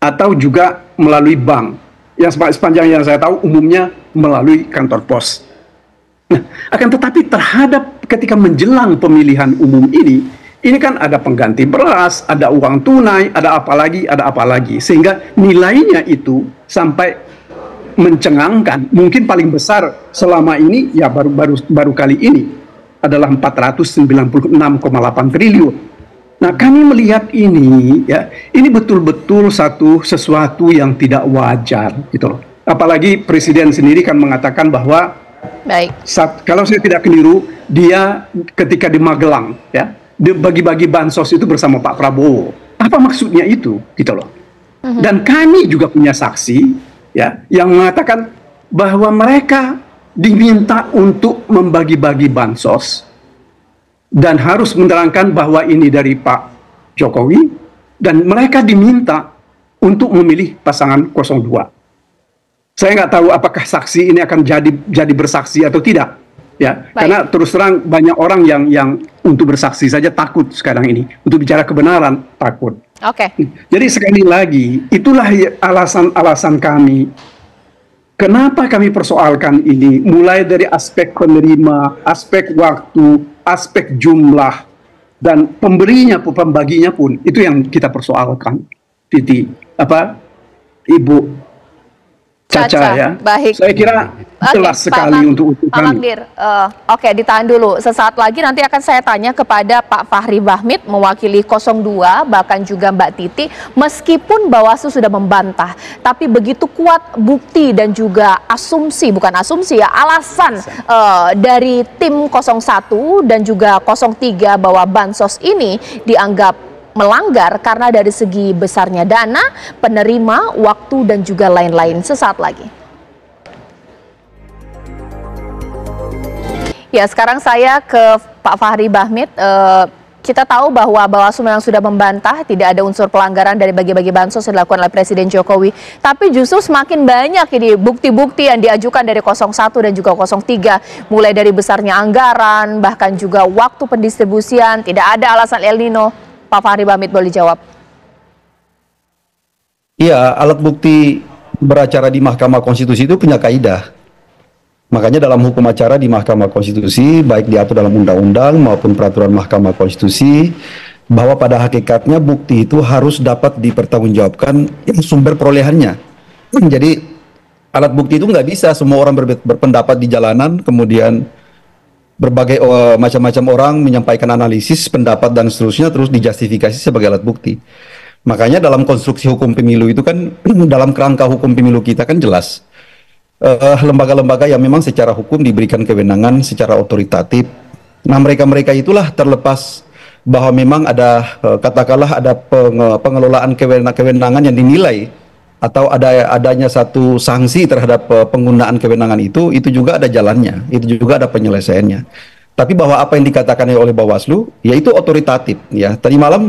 atau juga melalui bank. Yang sepanjang yang saya tahu umumnya melalui kantor pos. Nah, akan tetapi terhadap ketika menjelang pemilihan umum ini kan ada pengganti beras, ada uang tunai, ada apa lagi, sehingga nilainya itu sampai mencengangkan. Mungkin paling besar selama ini ya baru kali ini. adalah 496,8 triliun. Nah, kami melihat ini ya, ini betul-betul sesuatu yang tidak wajar gitu loh. Apalagi presiden sendiri kan mengatakan bahwa kalau saya tidak keliru, dia ketika di Magelang ya, dia bagi-bagi bansos itu bersama Pak Prabowo. Apa maksudnya itu gitu loh. Dan kami juga punya saksi ya yang mengatakan bahwa mereka diminta untuk membagi-bagi bansos dan harus menerangkan bahwa ini dari Pak Jokowi, dan mereka diminta untuk memilih pasangan 02. Saya nggak tahu apakah saksi ini akan jadi bersaksi atau tidak, ya. Karena terus terang banyak orang yang untuk bersaksi saja takut sekarang ini, untuk bicara kebenaran takut. Jadi sekali lagi itulah alasan kami. Kenapa kami persoalkan ini? Mulai dari aspek penerima, aspek waktu, aspek jumlah, dan pembaginya pun itu yang kita persoalkan. Ibu Caca ya. Baik. Saya kira jelas sekali untuk Pak kami. Magdir, oke, ditahan dulu. Sesaat lagi nanti akan saya tanya kepada Pak Fahri Bahmid mewakili 02, bahkan juga Mbak Titi. Meskipun Bawaslu sudah membantah, tapi begitu kuat bukti dan juga asumsi, bukan asumsi ya, alasan dari tim 01 dan juga 03 bahwa bansos ini dianggap melanggar karena dari segi besarnya dana, penerima, waktu, dan juga lain-lain. Sesaat lagi. Ya, sekarang saya ke Pak Fahri Bahmid. Kita tahu bahwa Bawaslu memang sudah membantah tidak ada unsur pelanggaran dari bagi-bagi bansos yang dilakukan oleh Presiden Jokowi. Tapi justru semakin banyak ini bukti-bukti yang diajukan dari 01 dan juga 03. Mulai dari besarnya anggaran, bahkan juga waktu pendistribusian, tidak ada alasan El Nino. Pak Fahri Bahmid boleh jawab. Iya, alat bukti beracara di Mahkamah Konstitusi itu punya kaidah. Makanya dalam hukum acara di Mahkamah Konstitusi, baik diatur dalam undang-undang maupun peraturan Mahkamah Konstitusi, bahwa pada hakikatnya bukti itu harus dapat dipertanggungjawabkan sumber perolehannya. Jadi alat bukti itu nggak bisa semua orang berpendapat di jalanan, kemudian berbagai macam-macam orang menyampaikan analisis, pendapat, dan seterusnya, terus dijustifikasi sebagai alat bukti. Makanya dalam konstruksi hukum pemilu itu kan, dalam kerangka hukum pemilu kita kan jelas, lembaga-lembaga yang memang secara hukum diberikan kewenangan secara otoritatif. Nah, mereka-mereka itulah terlepas bahwa memang ada, katakanlah ada pengelolaan kewenangan yang dinilai, atau adanya satu sanksi terhadap penggunaan kewenangan itu juga ada jalannya, itu juga ada penyelesaiannya. Tapi bahwa apa yang dikatakan oleh Bawaslu, yaitu otoritatif. Ya,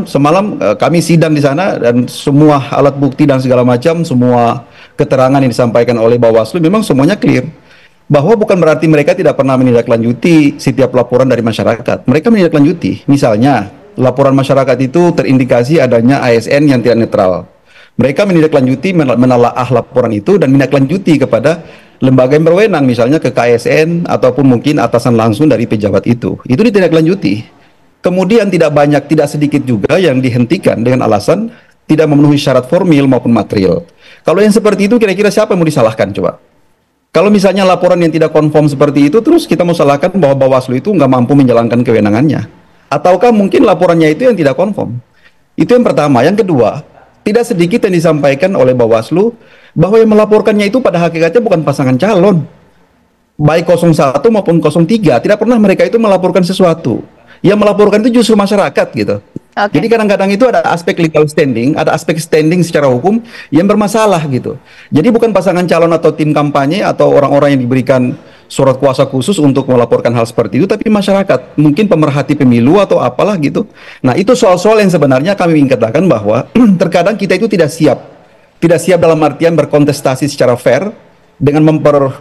semalam kami sidang di sana dan semua alat bukti dan segala macam, semua keterangan yang disampaikan oleh Bawaslu memang semuanya clear. Bahwa bukan berarti mereka tidak pernah menindaklanjuti setiap laporan dari masyarakat. Mereka menindaklanjuti. Misalnya, laporan masyarakat itu terindikasi adanya ASN yang tidak netral. Mereka menindaklanjuti, menelaah laporan itu dan menindaklanjuti kepada lembaga yang berwenang, misalnya ke KSN ataupun mungkin atasan langsung dari pejabat itu. Itu ditindaklanjuti. Kemudian tidak sedikit juga yang dihentikan dengan alasan tidak memenuhi syarat formil maupun material. Kalau yang seperti itu kira-kira siapa yang mau disalahkan coba? Kalau misalnya laporan yang tidak konform seperti itu, terus kita mau salahkan bahwa Bawaslu itu nggak mampu menjalankan kewenangannya. Ataukah mungkin laporannya itu yang tidak konform? Itu yang pertama. Yang kedua, tidak sedikit yang disampaikan oleh Bawaslu bahwa yang melaporkannya itu pada hakikatnya bukan pasangan calon. Baik 01 maupun 03, tidak pernah mereka itu melaporkan sesuatu. Yang melaporkan itu justru masyarakat gitu. Jadi kadang-kadang itu ada aspek legal standing, ada aspek standing secara hukum yang bermasalah gitu. Jadi bukan pasangan calon atau tim kampanye atau orang-orang yang diberikan surat kuasa khusus untuk melaporkan hal seperti itu, tapi masyarakat, mungkin pemerhati pemilu atau apalah gitu. Nah, itu soal-soal yang sebenarnya kami ingin katakan bahwa terkadang kita itu tidak siap. Tidak siap dalam artian berkontestasi secara fair dengan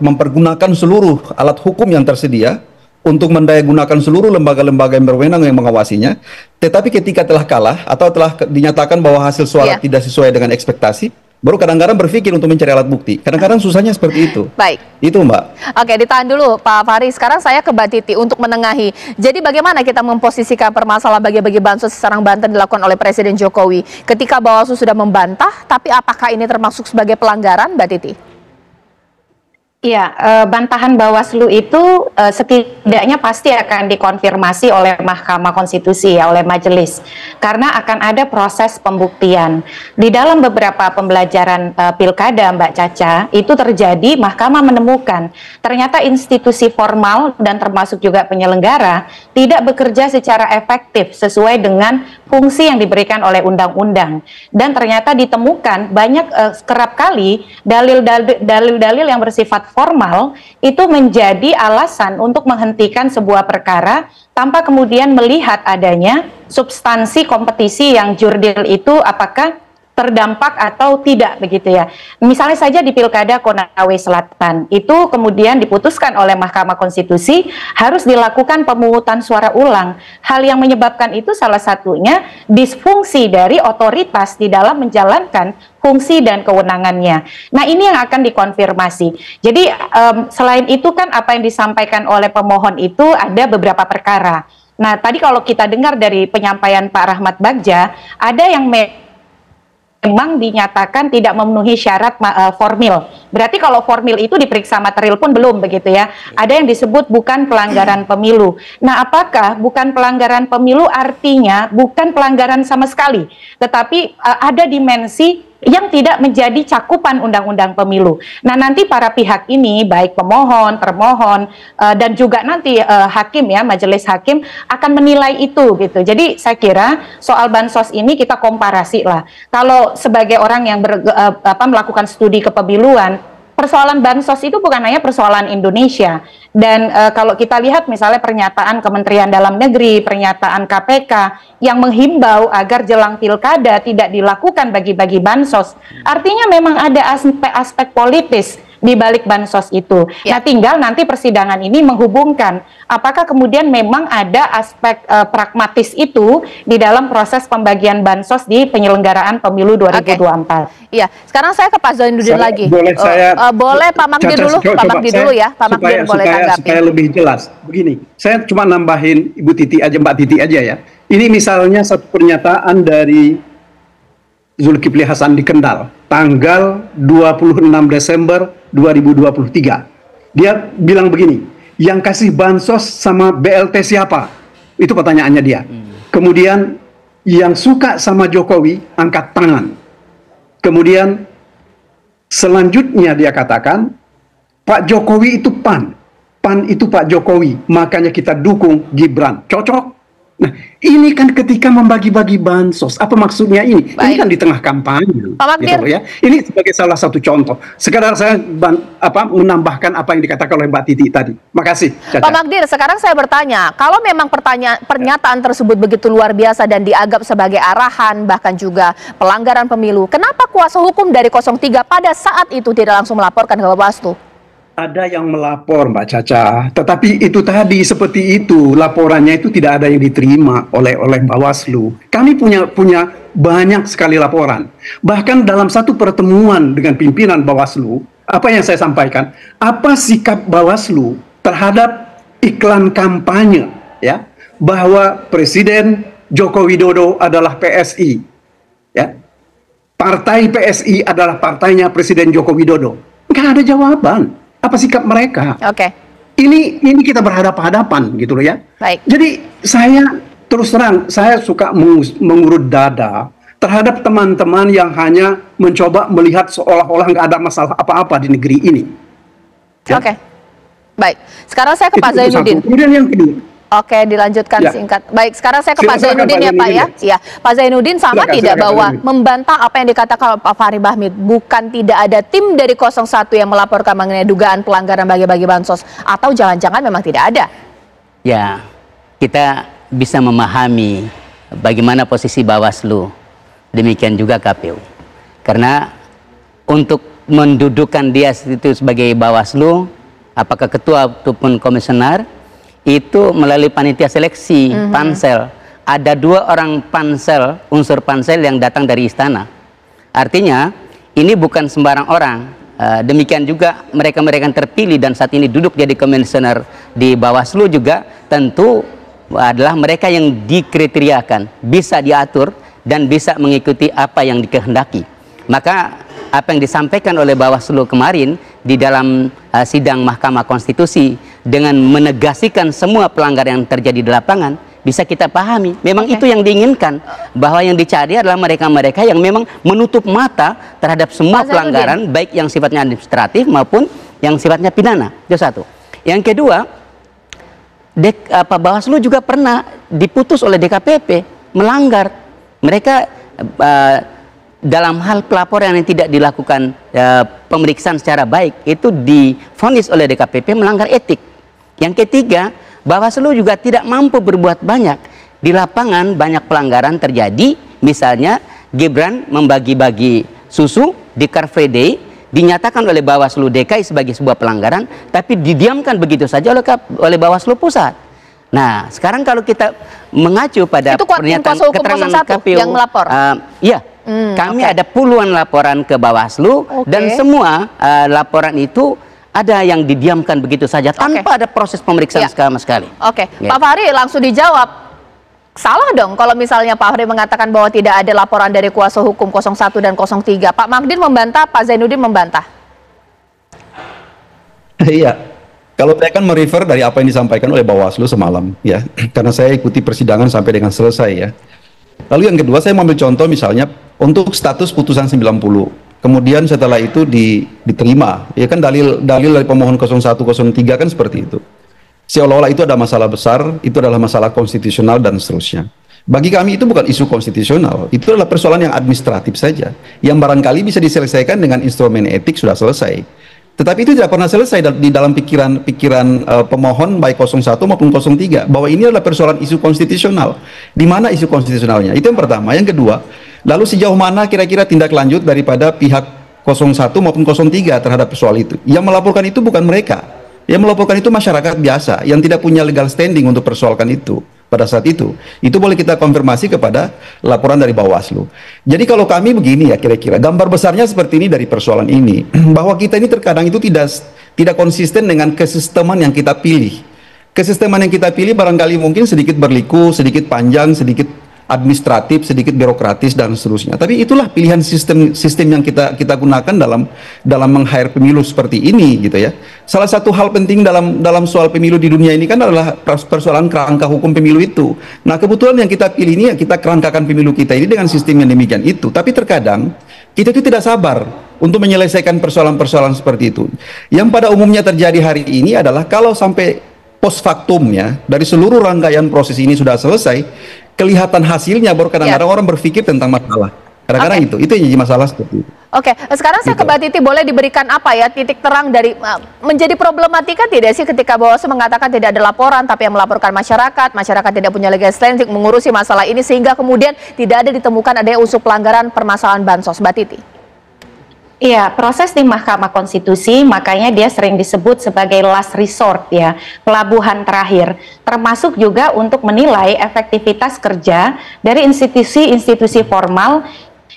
mempergunakan seluruh alat hukum yang tersedia untuk mendayagunakan seluruh lembaga-lembaga yang berwenang yang mengawasinya. Tetapi ketika telah kalah atau telah dinyatakan bahwa hasil suara tidak sesuai dengan ekspektasi, baru kadang-kadang berpikir untuk mencari alat bukti. Kadang-kadang susahnya seperti itu. Baik. Itu, Mbak. Oke, ditahan dulu Pak Fahri. Sekarang saya ke Mbak Titi untuk menengahi. Jadi bagaimana kita memposisikan permasalahan bagi-bagi bansos di Serang, Banten dilakukan oleh Presiden Jokowi? Ketika Bawaslu sudah membantah, tapi apakah ini termasuk sebagai pelanggaran, Mbak Titi? Iya, bantahan Bawaslu itu setidaknya pasti akan dikonfirmasi oleh Mahkamah Konstitusi ya, oleh majelis, karena akan ada proses pembuktian. Di dalam beberapa pembelajaran pilkada, Mbak Caca, itu terjadi Mahkamah menemukan ternyata institusi formal dan termasuk juga penyelenggara tidak bekerja secara efektif sesuai dengan fungsi yang diberikan oleh undang-undang, dan ternyata ditemukan banyak kerap kali dalil-dalil yang bersifat formal itu menjadi alasan untuk menghentikan sebuah perkara tanpa kemudian melihat adanya substansi kompetisi yang jurdil itu apakah terdampak atau tidak, begitu ya. Misalnya saja di Pilkada Konawe Selatan, itu kemudian diputuskan oleh Mahkamah Konstitusi harus dilakukan pemungutan suara ulang. Hal yang menyebabkan itu salah satunya disfungsi dari otoritas di dalam menjalankan fungsi dan kewenangannya. Nah, ini yang akan dikonfirmasi. Jadi selain itu kan apa yang disampaikan oleh pemohon itu ada beberapa perkara. Nah, tadi kalau kita dengar dari penyampaian Pak Rahmat Bagja, ada yang memang dinyatakan tidak memenuhi syarat formil. Berarti kalau formil itu diperiksa material pun belum, begitu ya. Ada yang disebut bukan pelanggaran pemilu. Nah, apakah bukan pelanggaran pemilu artinya bukan pelanggaran sama sekali, tetapi ada dimensi yang tidak menjadi cakupan undang-undang pemilu. Nah, nanti para pihak ini, baik pemohon, termohon, dan juga nanti hakim ya, majelis hakim akan menilai itu gitu. Jadi saya kira soal bansos ini kita komparasi lah. Kalau sebagai orang yang melakukan studi kepemiluan, persoalan bansos itu bukan hanya persoalan Indonesia. Dan kalau kita lihat misalnya pernyataan Kementerian Dalam Negeri, pernyataan KPK yang menghimbau agar jelang pilkada tidak dilakukan bagi-bagi bansos, artinya memang ada aspek politis di balik bansos itu. Nah, tinggal nanti persidangan ini menghubungkan apakah kemudian memang ada aspek pragmatis itu di dalam proses pembagian bansos di penyelenggaraan pemilu 2024. Iya, sekarang saya ke Pak Zainuddin lagi. Boleh boleh Pak Magdir dulu, Pak Magdir dulu ya. Pak Magdir boleh tanggapi. Supaya lebih jelas. Begini, saya cuma nambahin Ibu Titi aja, Mbak Titi aja ya. Ini misalnya satu pernyataan dari Zulkifli Hasan di Kendal, tanggal 26 Desember 2023. Dia bilang begini, yang kasih bansos sama BLT siapa? Itu pertanyaannya dia. Kemudian, yang suka sama Jokowi, angkat tangan. Kemudian, selanjutnya dia katakan, Pak Jokowi itu PAN. PAN itu Pak Jokowi, makanya kita dukung Gibran. Cocok? Nah, ini kan ketika membagi-bagi bansos, apa maksudnya ini? Baik. Ini kan di tengah kampanye, gitu ya. Ini sebagai salah satu contoh. Sekedar saya menambahkan apa yang dikatakan oleh Mbak Titi tadi. Makasih, Caca. Pak Magdir, sekarang saya bertanya, kalau memang pernyataan tersebut begitu luar biasa dan dianggap sebagai arahan, bahkan juga pelanggaran pemilu, kenapa kuasa hukum dari 03 pada saat itu tidak langsung melaporkan ke Bawaslu? Ada yang melapor, Mbak Caca, tetapi itu tadi seperti itu, laporannya itu tidak ada yang diterima oleh Bawaslu. Kami punya banyak sekali laporan. Bahkan dalam satu pertemuan dengan pimpinan Bawaslu, apa yang saya sampaikan, apa sikap Bawaslu terhadap iklan kampanye, ya, bahwa Presiden Joko Widodo adalah PSI, ya, partai PSI adalah partainya Presiden Joko Widodo. Nggak ada jawaban. Apa sikap mereka? Oke. Ini kita berhadapan-hadapan gitu loh ya. Baik. Jadi saya terus terang saya suka mengurut dada terhadap teman-teman yang hanya mencoba melihat seolah-olah nggak ada masalah apa-apa di negeri ini. Ya? Oke. Baik. Sekarang saya ke Pak Zainuddin. Kemudian yang kedua. Oke, dilanjutkan singkat. Baik, sekarang saya ke Pak Zainuddin ya Pak ya. Iya, Pak Zainuddin sama tidak bahwa membantah apa yang dikatakan Pak Fahri Bahmid, bukan tidak ada tim dari 01 yang melaporkan mengenai dugaan pelanggaran bagi-bagi bansos, atau jangan-jangan memang tidak ada? Ya, kita bisa memahami bagaimana posisi Bawaslu, demikian juga KPU. Karena untuk mendudukan dia itu sebagai Bawaslu, apakah ketua ataupun komisioner, itu melalui panitia seleksi, pansel. Ada 2 orang pansel, unsur pansel yang datang dari istana. Artinya, ini bukan sembarang orang. Demikian juga mereka-mereka yang terpilih dan saat ini duduk jadi komisioner di Bawaslu juga, tentu adalah mereka yang dikriteriakan, bisa diatur, dan bisa mengikuti apa yang dikehendaki. Maka apa yang disampaikan oleh Bawaslu kemarin di dalam sidang Mahkamah Konstitusi dengan menegasikan semua pelanggaran yang terjadi di lapangan, bisa kita pahami. Memang itu yang diinginkan, bahwa yang dicari adalah mereka-mereka yang memang menutup mata terhadap semua pelanggaran, baik yang sifatnya administratif maupun yang sifatnya pidana. Itu satu. Yang kedua, Bawaslu juga pernah diputus oleh DKPP melanggar. Mereka dalam hal pelaporan yang tidak dilakukan pemeriksaan secara baik, itu divonis oleh DKPP melanggar etik. Yang ketiga, Bawaslu juga tidak mampu berbuat banyak. Di lapangan banyak pelanggaran terjadi, misalnya Gibran membagi-bagi susu di Car Free Day, dinyatakan oleh Bawaslu DKI sebagai sebuah pelanggaran, tapi didiamkan begitu saja oleh Bawaslu Pusat. Nah, sekarang kalau kita mengacu pada pernyataan keterangan KPU yang melapor. Iya, kami ada puluhan laporan ke Bawaslu dan semua laporan itu ada yang didiamkan begitu saja tanpa ada proses pemeriksaan sama sekali. Pak Fahri langsung dijawab. Salah dong kalau misalnya Pak Fahri mengatakan bahwa tidak ada laporan dari kuasa hukum 01 dan 03. Pak Magdir membantah, Pak Zainuddin membantah. Iya. Kalau saya kan merefer dari apa yang disampaikan oleh Bawaslu semalam, ya, karena saya ikuti persidangan sampai dengan selesai, ya. Lalu yang kedua, saya mengambil contoh misalnya untuk status putusan 90, kemudian setelah itu diterima, ya kan dalil dari pemohon 01, 03 kan seperti itu. Seolah-olah itu ada masalah besar, itu adalah masalah konstitusional dan seterusnya. Bagi kami itu bukan isu konstitusional, itu adalah persoalan yang administratif saja, yang barangkali bisa diselesaikan dengan instrumen etik sudah selesai. Tetapi itu tidak pernah selesai di dalam pikiran pemohon baik 01 maupun 03 bahwa ini adalah persoalan isu konstitusional. Di mana isu konstitusionalnya? Itu yang pertama. Yang kedua, lalu sejauh mana kira-kira tindak lanjut daripada pihak 01 maupun 03 terhadap soal itu? Yang melaporkan itu bukan mereka. Yang melaporkan itu masyarakat biasa yang tidak punya legal standing untuk persoalkan itu. Pada saat itu boleh kita konfirmasi kepada laporan dari Bawaslu. Jadi kalau kami begini ya kira-kira, gambar besarnya seperti ini dari persoalan ini, bahwa kita ini terkadang itu tidak konsisten dengan kesisteman yang kita pilih. Kesisteman yang kita pilih barangkali mungkin sedikit berliku, sedikit panjang, sedikit administratif, sedikit birokratis dan seterusnya. Tapi itulah pilihan sistem yang kita gunakan dalam meng-hire pemilu seperti ini gitu ya. Salah satu hal penting dalam soal pemilu di dunia ini kan adalah persoalan kerangka hukum pemilu itu. Nah, kebetulan yang kita pilih ini ya kita kerangkakan pemilu kita ini dengan sistem yang demikian itu. Tapi terkadang kita itu tidak sabar untuk menyelesaikan persoalan-persoalan seperti itu. Yang pada umumnya terjadi hari ini adalah kalau sampai post factumnya dari seluruh rangkaian proses ini sudah selesai, kelihatan hasilnya baru kadang-kadang orang berpikir tentang masalah. Kadang-kadang itu yang jadi masalah seperti itu. Sekarang saya ke Mbak Titi, boleh diberikan apa ya titik terang dari menjadi problematika tidak sih ketika Bawaslu mengatakan tidak ada laporan tapi yang melaporkan masyarakat tidak punya legal standing mengurusi masalah ini sehingga kemudian tidak ada ditemukan adanya unsur pelanggaran permasalahan bansos, Mbak Titi? Iya, proses di Mahkamah Konstitusi makanya dia sering disebut sebagai last resort ya, pelabuhan terakhir, termasuk juga untuk menilai efektivitas kerja dari institusi-institusi formal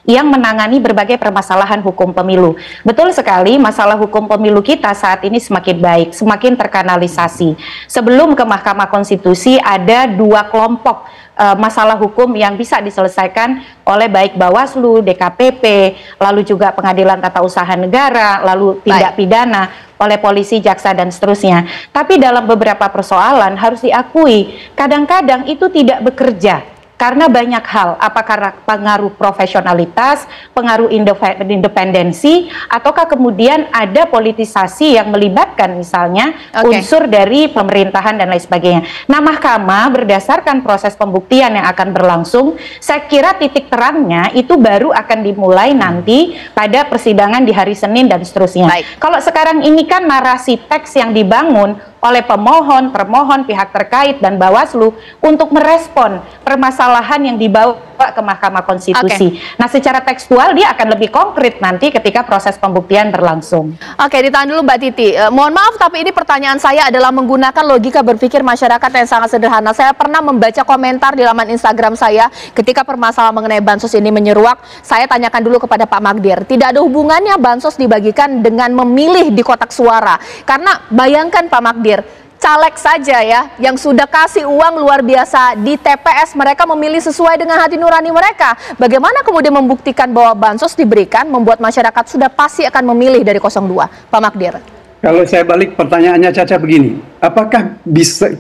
yang menangani berbagai permasalahan hukum pemilu. Betul sekali, masalah hukum pemilu kita saat ini semakin baik, semakin terkanalisasi. Sebelum ke Mahkamah Konstitusi ada dua kelompok masalah hukum yang bisa diselesaikan oleh baik Bawaslu, DKPP, lalu juga Pengadilan Tata Usaha Negara, lalu tindak pidana oleh polisi, jaksa, dan seterusnya. Tapi dalam beberapa persoalan harus diakui, kadang-kadang itu tidak bekerja. Karena banyak hal, apakah pengaruh profesionalitas, pengaruh independensi, ataukah kemudian ada politisasi yang melibatkan misalnya unsur dari pemerintahan dan lain sebagainya. Nah, Mahkamah berdasarkan proses pembuktian yang akan berlangsung, saya kira titik terangnya itu baru akan dimulai nanti pada persidangan di hari Senin dan seterusnya. Kalau sekarang ini kan narasi teks yang dibangun oleh pemohon, termohon, pihak terkait, dan Bawaslu untuk merespon permasalahan yang dibawa ke Mahkamah Konstitusi. Nah, secara tekstual dia akan lebih konkret nanti ketika proses pembuktian berlangsung. Ditahan dulu Mbak Titi. Mohon maaf, tapi ini pertanyaan saya adalah menggunakan logika berpikir masyarakat yang sangat sederhana. Saya pernah membaca komentar di laman Instagram saya ketika permasalahan mengenai bansos ini menyeruak. Saya tanyakan dulu kepada Pak Magdir, tidak ada hubungannya bansos dibagikan dengan memilih di kotak suara. Karena bayangkan Pak Magdir, caleg saja ya yang sudah kasih uang luar biasa di TPS, mereka memilih sesuai dengan hati nurani mereka. Bagaimana kemudian membuktikan bahwa bansos diberikan membuat masyarakat sudah pasti akan memilih dari 02, Pak Magdir? Kalau saya balik pertanyaannya Caca begini, apakah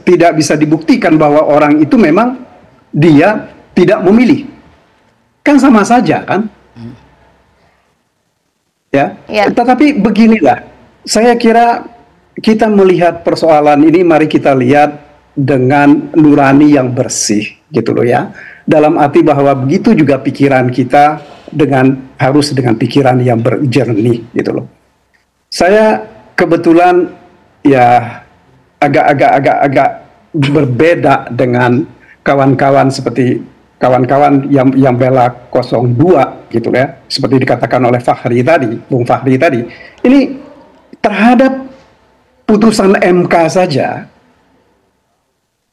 tidak bisa dibuktikan bahwa orang itu memang dia tidak memilih? Kan sama saja kan? Ya. Tetapi beginilah, saya kira kita melihat persoalan ini, mari kita lihat dengan nurani yang bersih gitu loh ya. Dalam arti bahwa begitu juga pikiran kita harus dengan pikiran yang berjernih gitu loh. Saya kebetulan ya agak berbeda dengan kawan-kawan seperti kawan-kawan yang bela 02 gitu ya. Seperti dikatakan oleh Fahri tadi, Bung Fahri tadi. Ini terhadap putusan MK saja,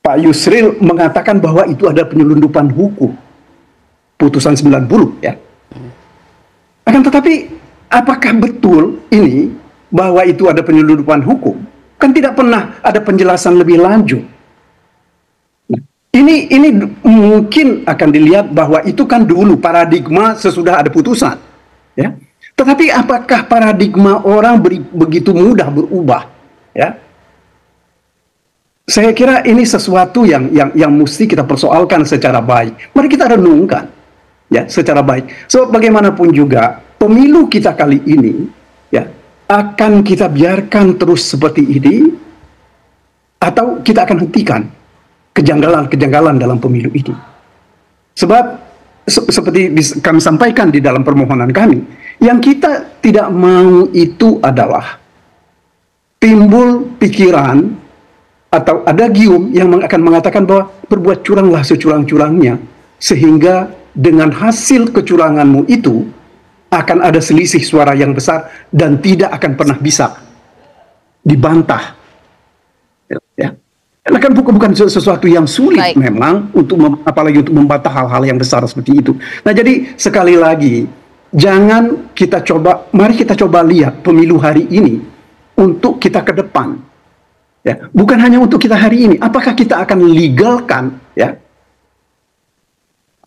Pak Yusril mengatakan bahwa itu ada penyelundupan hukum. Putusan 90 ya. Akan tetapi, apakah betul ini bahwa itu ada penyelundupan hukum? Kan tidak pernah ada penjelasan lebih lanjut. Nah, ini mungkin akan dilihat bahwa itu kan dulu paradigma sesudah ada putusan. Ya. Tetapi apakah paradigma orang begitu mudah berubah? Ya, saya kira ini sesuatu yang mesti kita persoalkan secara baik. Mari kita renungkan, ya, secara baik. So bagaimanapun juga pemilu kita kali ini, ya, akan kita biarkan terus seperti ini, atau kita akan hentikan kejanggalan-kejanggalan dalam pemilu ini. Sebab seperti kami sampaikan di dalam permohonan kami, yang kita tidak mau itu adalah timbul pikiran atau adagium yang akan mengatakan bahwa berbuat curanglah securang-curangnya, sehingga dengan hasil kecuranganmu itu akan ada selisih suara yang besar dan tidak akan pernah bisa dibantah. Ya. Karena kan bukan sesuatu yang sulit memang apalagi untuk membantah hal-hal yang besar seperti itu. Nah, jadi sekali lagi mari kita coba lihat pemilu hari ini untuk kita ke depan, ya, bukan hanya untuk kita hari ini. Apakah kita akan legalkan, ya,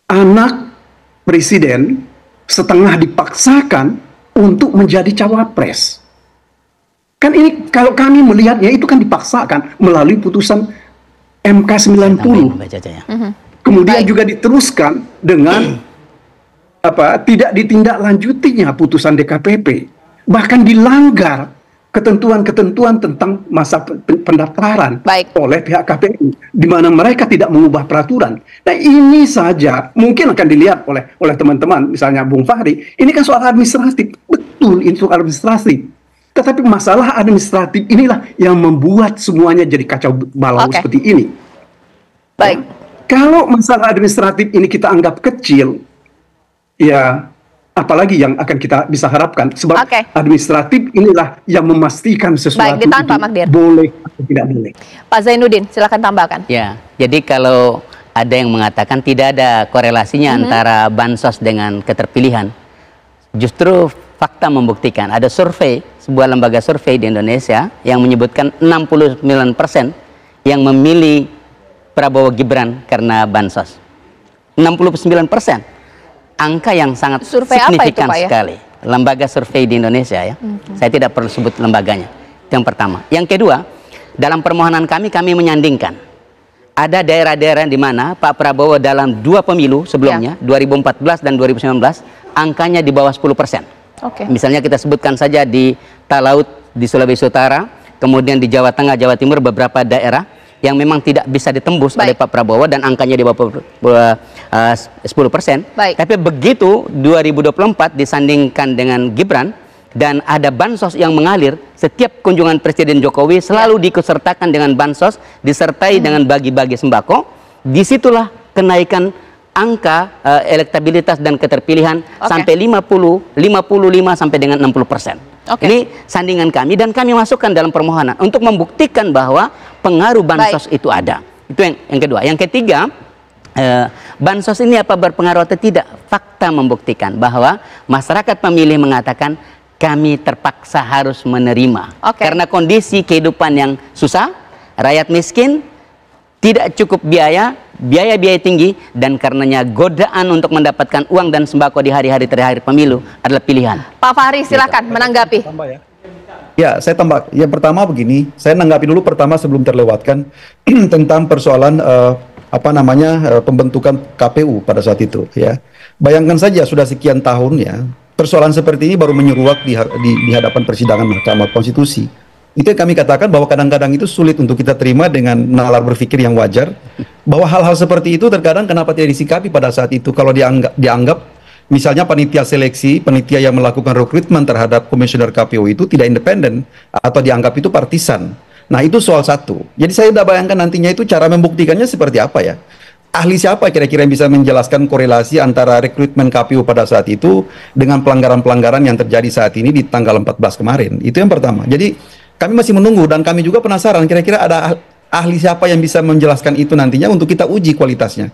anak presiden setengah dipaksakan untuk menjadi cawapres? Kan ini kalau kami melihatnya itu kan dipaksakan melalui putusan MK 90. Kemudian juga diteruskan dengan tidak ditindaklanjutinya putusan DKPP, bahkan dilanggar ketentuan-ketentuan tentang masa pendaftaran oleh pihak KPU, di mana mereka tidak mengubah peraturan. Nah, ini saja mungkin akan dilihat oleh teman-teman, misalnya Bung Fahri, ini kan soal administratif. Betul, ini soal administratif. Tetapi masalah administratif inilah yang membuat semuanya jadi kacau balau seperti ini. Baik. Kalau masalah administratif ini kita anggap kecil, ya apalagi yang akan kita bisa harapkan, sebab administratif inilah yang memastikan sesuatu itu boleh atau tidak boleh. Pak Zainuddin, silakan tambahkan. Ya, jadi kalau ada yang mengatakan tidak ada korelasinya antara bansos dengan keterpilihan, justru fakta membuktikan. Ada survei, sebuah lembaga survei di Indonesia yang menyebutkan 69% yang memilih Prabowo Gibran karena bansos. 69%. Angka yang sangat signifikan sekali. Lembaga survei di Indonesia ya. Saya tidak perlu sebut lembaganya. Itu yang pertama. Yang kedua, dalam permohonan kami menyandingkan. Ada daerah-daerah di mana Pak Prabowo dalam 2 pemilu sebelumnya, 2014 dan 2019, angkanya di bawah 10%. Misalnya kita sebutkan saja di Talaut di Sulawesi Utara, kemudian di Jawa Tengah, Jawa Timur, beberapa daerah yang memang tidak bisa ditembus oleh Pak Prabowo dan angkanya di bawah 10%. Tapi begitu 2024 disandingkan dengan Gibran dan ada bansos yang mengalir, setiap kunjungan Presiden Jokowi selalu diikutsertakan dengan bansos, disertai dengan bagi-bagi sembako. Disitulah kenaikan angka elektabilitas dan keterpilihan sampai 55 sampai dengan 60%. Ini sandingan kami dan kami masukkan dalam permohonan untuk membuktikan bahwa pengaruh bansos itu ada. Itu yang kedua. Yang ketiga, bansos ini apa berpengaruh atau tidak? Fakta membuktikan bahwa masyarakat pemilih mengatakan kami terpaksa harus menerima karena kondisi kehidupan yang susah, rakyat miskin, tidak cukup biaya tinggi, dan karenanya godaan untuk mendapatkan uang dan sembako di hari-hari terakhir pemilu adalah pilihan. Pak Fahri, silakan menanggapi. Ya, saya tambah. Yang pertama begini, saya nanggapi dulu pertama sebelum terlewatkan tentang persoalan pembentukan KPU pada saat itu. Ya, bayangkan saja sudah sekian tahun ya, persoalan seperti ini baru menyeruak di hadapan persidangan Mahkamah Konstitusi. Itu yang kami katakan bahwa kadang-kadang itu sulit untuk kita terima dengan nalar berpikir yang wajar, bahwa hal-hal seperti itu terkadang kenapa tidak disikapi pada saat itu kalau dianggap misalnya panitia seleksi, panitia yang melakukan rekrutmen terhadap komisioner KPU itu tidak independen atau dianggap itu partisan. Nah, itu soal satu. Jadi saya sudah bayangkan nantinya itu cara membuktikannya seperti apa ya. Ahli siapa kira-kira yang bisa menjelaskan korelasi antara rekrutmen KPU pada saat itu dengan pelanggaran-pelanggaran yang terjadi saat ini di tanggal 14 kemarin. Itu yang pertama. Jadi kami masih menunggu dan kami juga penasaran kira-kira ada ahli siapa yang bisa menjelaskan itu nantinya untuk kita uji kualitasnya.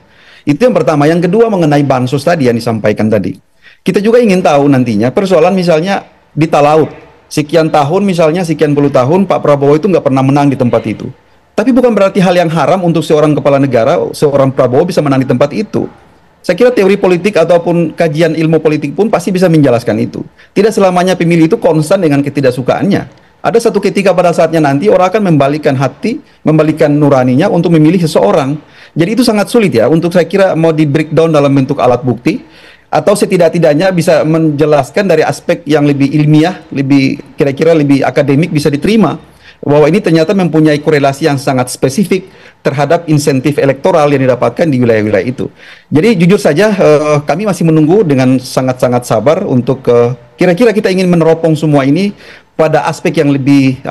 Itu yang pertama. Yang kedua mengenai bansos tadi yang disampaikan tadi. Kita juga ingin tahu nantinya persoalan misalnya di Talaut. Sekian tahun misalnya, sekian puluh tahun Pak Prabowo itu nggak pernah menang di tempat itu. Tapi bukan berarti hal yang haram untuk seorang kepala negara, seorang Prabowo bisa menang di tempat itu. Saya kira teori politik ataupun kajian ilmu politik pun pasti bisa menjelaskan itu. Tidak selamanya pemilih itu konstan dengan ketidaksukaannya. Ada satu ketika pada saatnya nanti orang akan membalikkan hati, membalikkan nuraninya untuk memilih seseorang. Jadi itu sangat sulit ya untuk saya kira mau di breakdown dalam bentuk alat bukti atau setidak-tidaknya bisa menjelaskan dari aspek yang lebih ilmiah, lebih kira-kira lebih akademik bisa diterima bahwa ini ternyata mempunyai korelasi yang sangat spesifik terhadap insentif elektoral yang didapatkan di wilayah-wilayah itu. Jadi jujur saja kami masih menunggu dengan sangat-sangat sabar untuk kira-kira kita ingin meneropong semua ini pada aspek yang lebih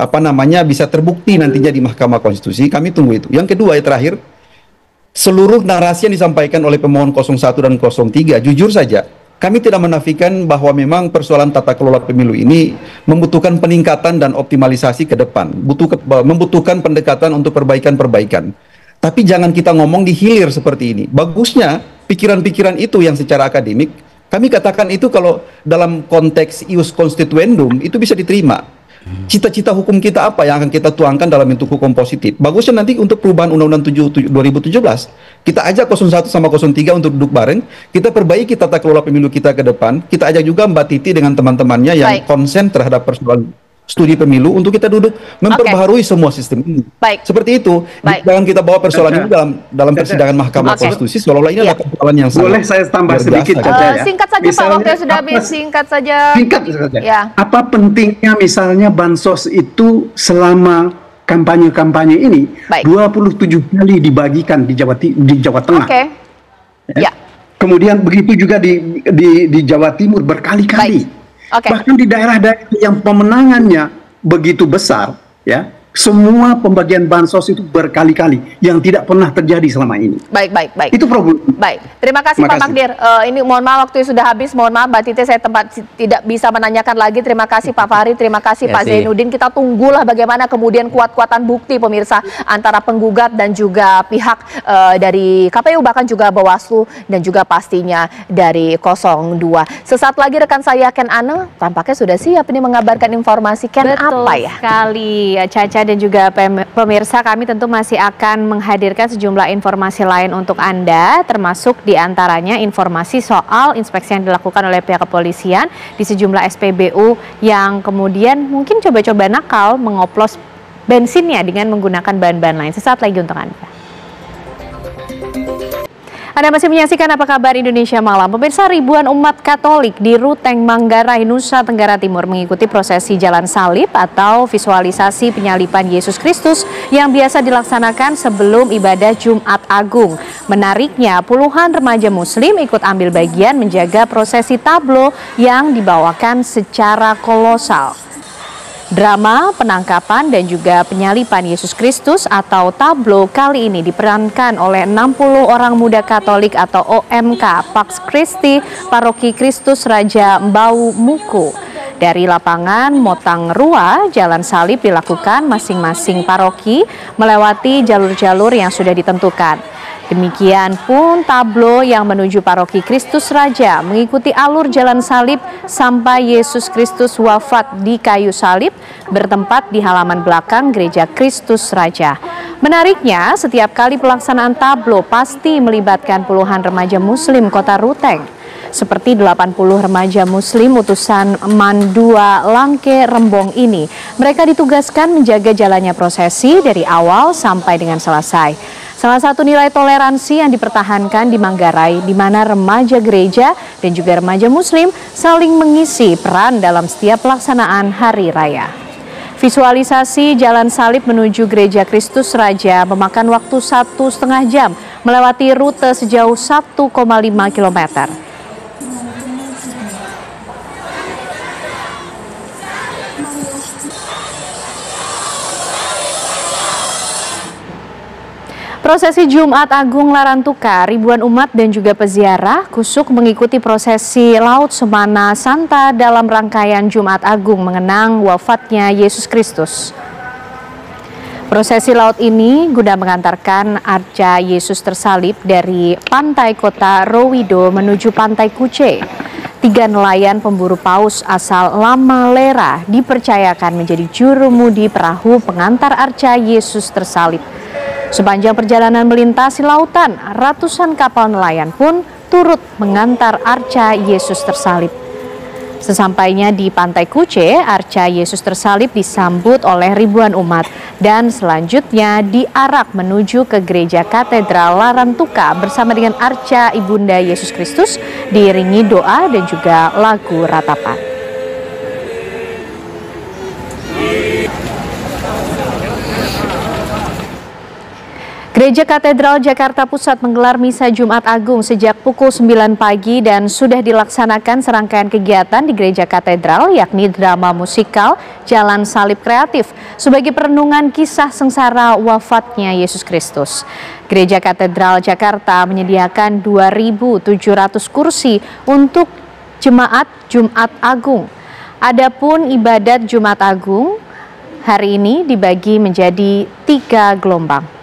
bisa terbukti nantinya di Mahkamah Konstitusi. Kami tunggu itu. Yang kedua, terakhir, seluruh narasi yang disampaikan oleh pemohon 01 dan 03, jujur saja kami tidak menafikan bahwa memang persoalan tata kelola pemilu ini membutuhkan peningkatan dan optimalisasi ke depan, membutuhkan pendekatan untuk perbaikan-perbaikan. Tapi jangan kita ngomong di hilir seperti ini. Bagusnya pikiran-pikiran itu yang secara akademik kami katakan itu kalau dalam konteks ius constituendum itu bisa diterima. Cita-cita hukum kita apa yang akan kita tuangkan dalam bentuk hukum positif. Bagusnya nanti untuk perubahan Undang-Undang 7 2017 kita ajak 01 sama 03 untuk duduk bareng, kita perbaiki tata kelola pemilu kita ke depan. Kita ajak juga Mbak Titi dengan teman-temannya yang konsen terhadap persoalan studi pemilu untuk kita duduk memperbaharui semua sistem ini. Seperti itu. Jangan kita bawa persoalan ini dalam persidangan Mahkamah Konstitusi seolah-olah ini adalah persoalan yang sangat. Boleh saya tambah sedikit saja ya. Singkat saja Pak, waktunya sudah habis. Singkat saja. Ya. Apa pentingnya misalnya bansos itu selama kampanye-kampanye ini 27 kali dibagikan di Jawa Tengah. Ya. Kemudian begitu juga di Jawa Timur berkali-kali. Bahkan di daerah-daerah yang pemenangannya begitu besar, ya, semua pembagian bansos itu berkali-kali yang tidak pernah terjadi selama ini. Baik. Itu problem. Baik, terima kasih Pak Magdir. Ini mohon maaf waktu sudah habis. Mohon maaf Mbak Titi, saya tidak bisa menanyakan lagi. Terima kasih Pak Fahri, terima kasih Pak Zainuddin. Kita tunggulah bagaimana kemudian kuat-kuatan bukti pemirsa antara penggugat dan juga pihak dari KPU, bahkan juga Bawaslu dan juga pastinya dari 02. Sesaat lagi rekan saya Ken Ane tampaknya sudah siap ini mengabarkan informasi. Ken, apa ya? Sekali Caca dan juga pemirsa, kami tentu masih akan menghadirkan sejumlah informasi lain untuk Anda, termasuk diantaranya informasi soal inspeksi yang dilakukan oleh pihak kepolisian di sejumlah SPBU yang kemudian mungkin coba-coba nakal mengoplos bensinnya dengan menggunakan bahan-bahan lain. Sesaat lagi untuk Anda. Anda masih menyaksikan Apa Kabar Indonesia Malam. Pemirsa, ribuan umat Katolik di Ruteng, Manggarai, Nusa Tenggara Timur mengikuti prosesi jalan salib atau visualisasi penyaliban Yesus Kristus yang biasa dilaksanakan sebelum ibadah Jumat Agung. Menariknya, puluhan remaja Muslim ikut ambil bagian menjaga prosesi tablo yang dibawakan secara kolosal. Drama penangkapan dan juga penyaliban Yesus Kristus atau tablo kali ini diperankan oleh 60 orang muda Katolik atau OMK Pax Christi Paroki Kristus Raja Mbau Muku. Dari lapangan Motang Rua, jalan salib dilakukan masing-masing paroki melewati jalur-jalur yang sudah ditentukan. Demikian pun tablo yang menuju Paroki Kristus Raja mengikuti alur jalan salib sampai Yesus Kristus wafat di kayu salib bertempat di halaman belakang Gereja Kristus Raja. Menariknya, setiap kali pelaksanaan tablo pasti melibatkan puluhan remaja Muslim Kota Ruteng. Seperti 80 remaja Muslim utusan Mandua Langke Rembong ini. Mereka ditugaskan menjaga jalannya prosesi dari awal sampai dengan selesai. Salah satu nilai toleransi yang dipertahankan di Manggarai, di mana remaja gereja dan juga remaja Muslim saling mengisi peran dalam setiap pelaksanaan hari raya. Visualisasi jalan salib menuju Gereja Kristus Raja memakan waktu 1,5 jam melewati rute sejauh 1,5 km. Prosesi Jumat Agung Larantuka, ribuan umat dan juga peziarah kusuk mengikuti prosesi Laut Semana Santa dalam rangkaian Jumat Agung mengenang wafatnya Yesus Kristus. Prosesi laut ini guna mengantarkan arca Yesus tersalib dari pantai kota Rowido menuju pantai Kuce. 3 nelayan pemburu paus asal Lamalera dipercayakan menjadi jurumudi perahu pengantar arca Yesus tersalib. Sepanjang perjalanan melintasi lautan, ratusan kapal nelayan pun turut mengantar arca Yesus tersalib. Sesampainya di pantai Kuce, arca Yesus tersalib disambut oleh ribuan umat dan selanjutnya diarak menuju ke Gereja Katedral Larantuka bersama dengan arca Ibunda Yesus Kristus diiringi doa dan juga lagu ratapan. Gereja Katedral Jakarta Pusat menggelar misa Jumat Agung sejak pukul 9 pagi dan sudah dilaksanakan serangkaian kegiatan di Gereja Katedral, yakni drama musikal Jalan Salib Kreatif sebagai perenungan kisah sengsara wafatnya Yesus Kristus. Gereja Katedral Jakarta menyediakan 2.700 kursi untuk jemaat Jumat Agung. Adapun ibadat Jumat Agung hari ini dibagi menjadi 3 gelombang.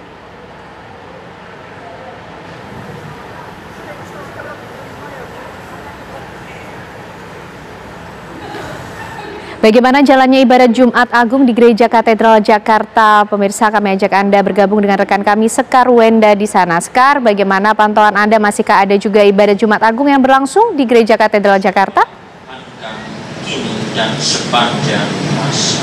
Bagaimana jalannya ibadat Jumat Agung di Gereja Katedral Jakarta? Pemirsa, kami ajak Anda bergabung dengan rekan kami Sekar Wenda di sana. Sekar, bagaimana pantauan Anda? Masihkah ada juga ibadat Jumat Agung yang berlangsung di Gereja Katedral Jakarta? Dan sepanjang masa.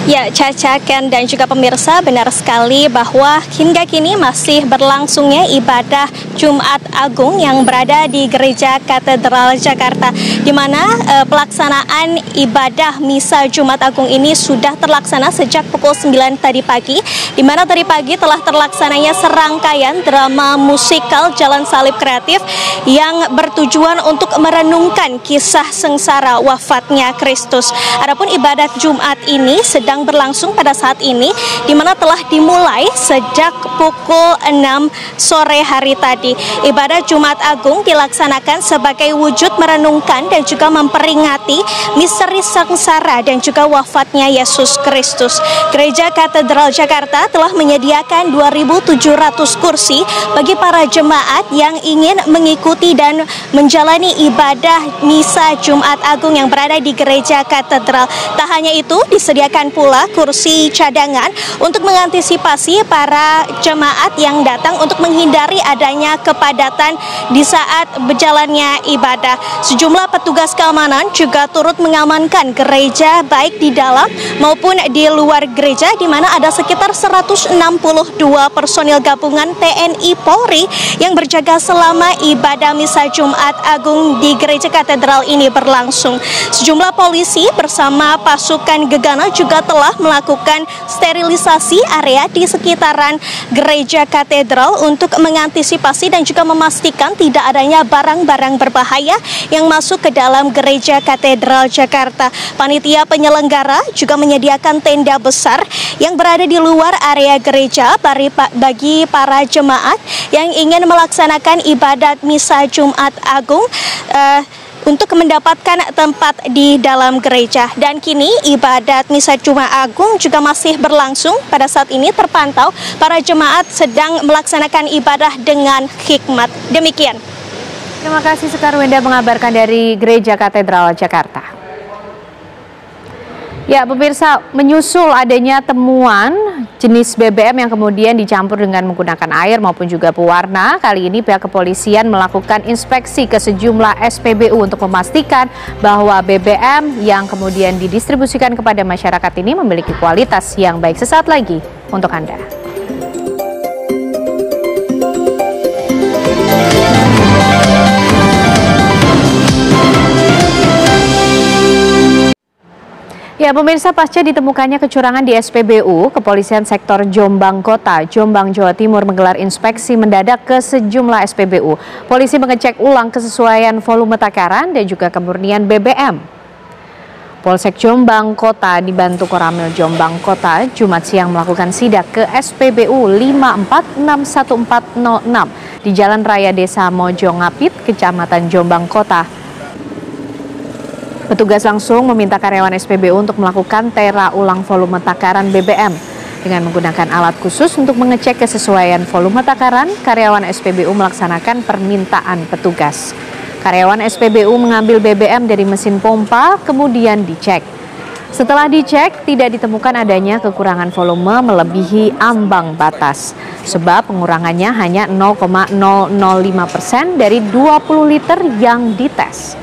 Ya, Caca, Ken, dan juga pemirsa, benar sekali bahwa hingga kini masih berlangsungnya ibadah Jumat Agung yang berada di Gereja Katedral Jakarta, di mana pelaksanaan ibadah misa Jumat Agung ini sudah terlaksana sejak pukul 9 tadi pagi, di mana tadi pagi telah terlaksananya serangkaian drama musikal Jalan Salib Kreatif yang bertujuan untuk merenungkan kisah sengsara wafatnya Kristus. Adapun ibadat Jumat ini sedang berlangsung pada saat ini, di mana telah dimulai sejak pukul 6 sore hari tadi. Ibadah Jumat Agung dilaksanakan sebagai wujud merenungkan dan juga memperingati misteri sengsara dan juga wafatnya Yesus Kristus. Gereja Katedral Jakarta telah menyediakan 2.700 kursi bagi para jemaat yang ingin mengikuti dan menjalani ibadah misa Jumat Agung yang berada di Gereja Katedral. Tak hanya itu, disediakan pula kursi cadangan untuk mengantisipasi para jemaat yang datang untuk menghindari adanya kepadatan di saat berjalannya ibadah. Sejumlah petugas keamanan juga turut mengamankan gereja baik di dalam maupun di luar gereja, di mana ada sekitar 162 personil gabungan TNI Polri yang berjaga selama ibadah misa Jumat Agung di Gereja Katedral ini berlangsung. Sejumlah polisi bersama pasukan gegana juga telah melakukan sterilisasi area di sekitaran Gereja Katedral untuk mengantisipasi dan juga memastikan tidak adanya barang-barang berbahaya yang masuk ke dalam Gereja Katedral Jakarta. Panitia penyelenggara juga menyediakan tenda besar yang berada di luar area gereja bagi para jemaat yang ingin melaksanakan ibadat misa Jumat Agung untuk mendapatkan tempat di dalam gereja. Dan kini ibadat misa Jumat Agung juga masih berlangsung. Pada saat ini terpantau para jemaat sedang melaksanakan ibadah dengan hikmat. Demikian. Terima kasih Sekar Wenda mengabarkan dari Gereja Katedral Jakarta. Ya, pemirsa, menyusul adanya temuan jenis BBM yang kemudian dicampur dengan menggunakan air maupun juga pewarna, kali ini pihak kepolisian melakukan inspeksi ke sejumlah SPBU untuk memastikan bahwa BBM yang kemudian didistribusikan kepada masyarakat ini memiliki kualitas yang baik. Sesaat lagi untuk Anda. Ya, pemirsa, pasca ditemukannya kecurangan di SPBU, Kepolisian Sektor Jombang Kota, Jombang, Jawa Timur menggelar inspeksi mendadak ke sejumlah SPBU. Polisi mengecek ulang kesesuaian volume takaran dan juga kemurnian BBM. Polsek Jombang Kota dibantu Koramil Jombang Kota Jumat siang melakukan sidak ke SPBU 5461406 di Jalan Raya Desa Mojo Ngapit, Kecamatan Jombang Kota. Petugas langsung meminta karyawan SPBU untuk melakukan tera ulang volume takaran BBM. Dengan menggunakan alat khusus untuk mengecek kesesuaian volume takaran, karyawan SPBU melaksanakan permintaan petugas. Karyawan SPBU mengambil BBM dari mesin pompa, kemudian dicek. Setelah dicek, tidak ditemukan adanya kekurangan volume melebihi ambang batas. Sebab pengurangannya hanya 0,005% dari 20 liter yang dites.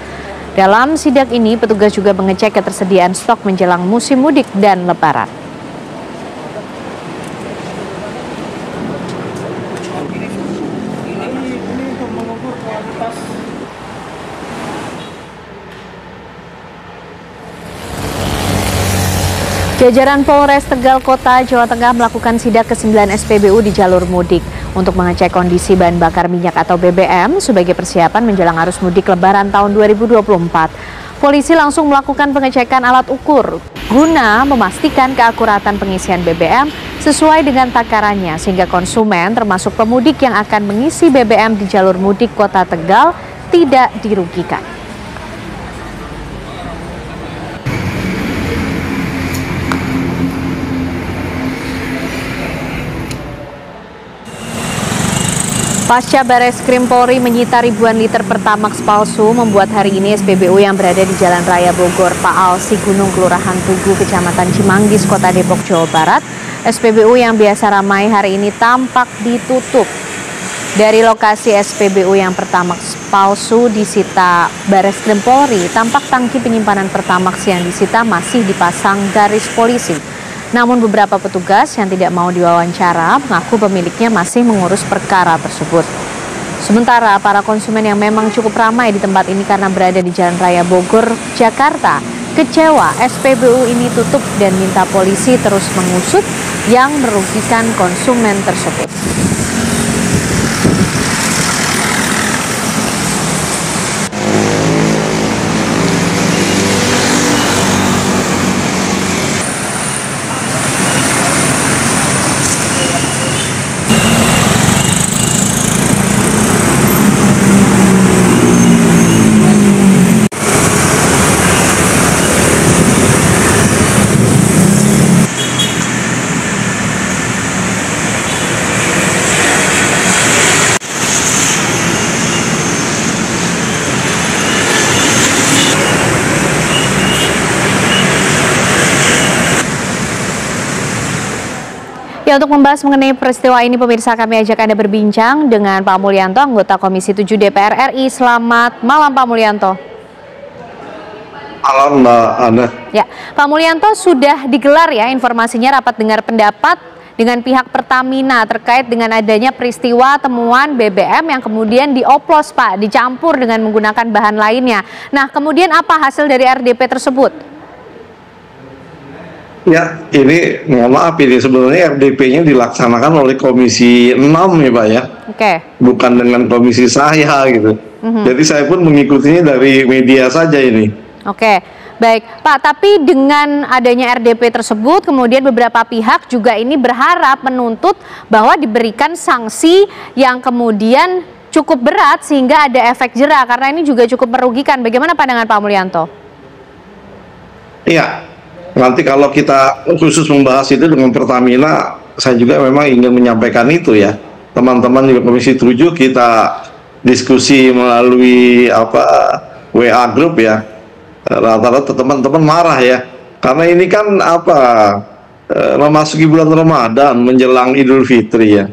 Dalam sidak ini, petugas juga mengecek ketersediaan stok menjelang musim mudik dan lebaran. Jajaran Polres Tegal Kota, Jawa Tengah melakukan sidak ke 9 SPBU di jalur mudik untuk mengecek kondisi bahan bakar minyak atau BBM sebagai persiapan menjelang arus mudik Lebaran tahun 2024. Polisi langsung melakukan pengecekan alat ukur guna memastikan keakuratan pengisian BBM sesuai dengan takarannya sehingga konsumen termasuk pemudik yang akan mengisi BBM di jalur mudik Kota Tegal tidak dirugikan. Pasca Bareskrim Polri menyita ribuan liter Pertamax palsu, membuat hari ini SPBU yang berada di Jalan Raya Bogor, Paal, Sigunung, Kelurahan Tugu, Kecamatan Cimanggis, Kota Depok, Jawa Barat, SPBU yang biasa ramai hari ini tampak ditutup. Dari lokasi SPBU yang Pertamax palsu disita Bareskrim Polri, tampak tangki penyimpanan Pertamax yang disita masih dipasang garis polisi. Namun beberapa petugas yang tidak mau diwawancara mengaku pemiliknya masih mengurus perkara tersebut. Sementara para konsumen yang memang cukup ramai di tempat ini karena berada di Jalan Raya Bogor, Jakarta, kecewa SPBU ini tutup dan minta polisi terus mengusut yang merugikan konsumen tersebut. Ya, untuk membahas mengenai peristiwa ini, pemirsa, kami ajak Anda berbincang dengan Pak Mulyanto, anggota Komisi 7 DPR RI. Selamat malam, Pak Mulyanto. Malam, Mbak Ana. Ya, Pak Mulyanto, sudah digelar ya informasinya rapat dengar pendapat dengan pihak Pertamina terkait dengan adanya peristiwa temuan BBM yang kemudian dioplos, Pak, dicampur dengan menggunakan bahan lainnya. Nah, kemudian apa hasil dari RDP tersebut? Ya, ini mohon maaf, ini sebenarnya RDP-nya dilaksanakan oleh Komisi 6 ya Pak ya. Oke. Bukan dengan komisi saya gitu. Jadi saya pun mengikutinya dari media saja ini. Oke, baik Pak, tapi dengan adanya RDP tersebut kemudian beberapa pihak juga ini berharap menuntut bahwa diberikan sanksi yang kemudian cukup berat sehingga ada efek jera karena ini juga cukup merugikan. Bagaimana pandangan Pak Mulyanto? Iya. Nanti kalau kita khusus membahas itu dengan Pertamina, saya juga memang ingin menyampaikan itu ya. Teman-teman di Komisi 7 kita diskusi melalui WA group ya. Rata-rata teman-teman marah ya. Karena ini kan memasuki bulan Ramadan menjelang Idul Fitri ya.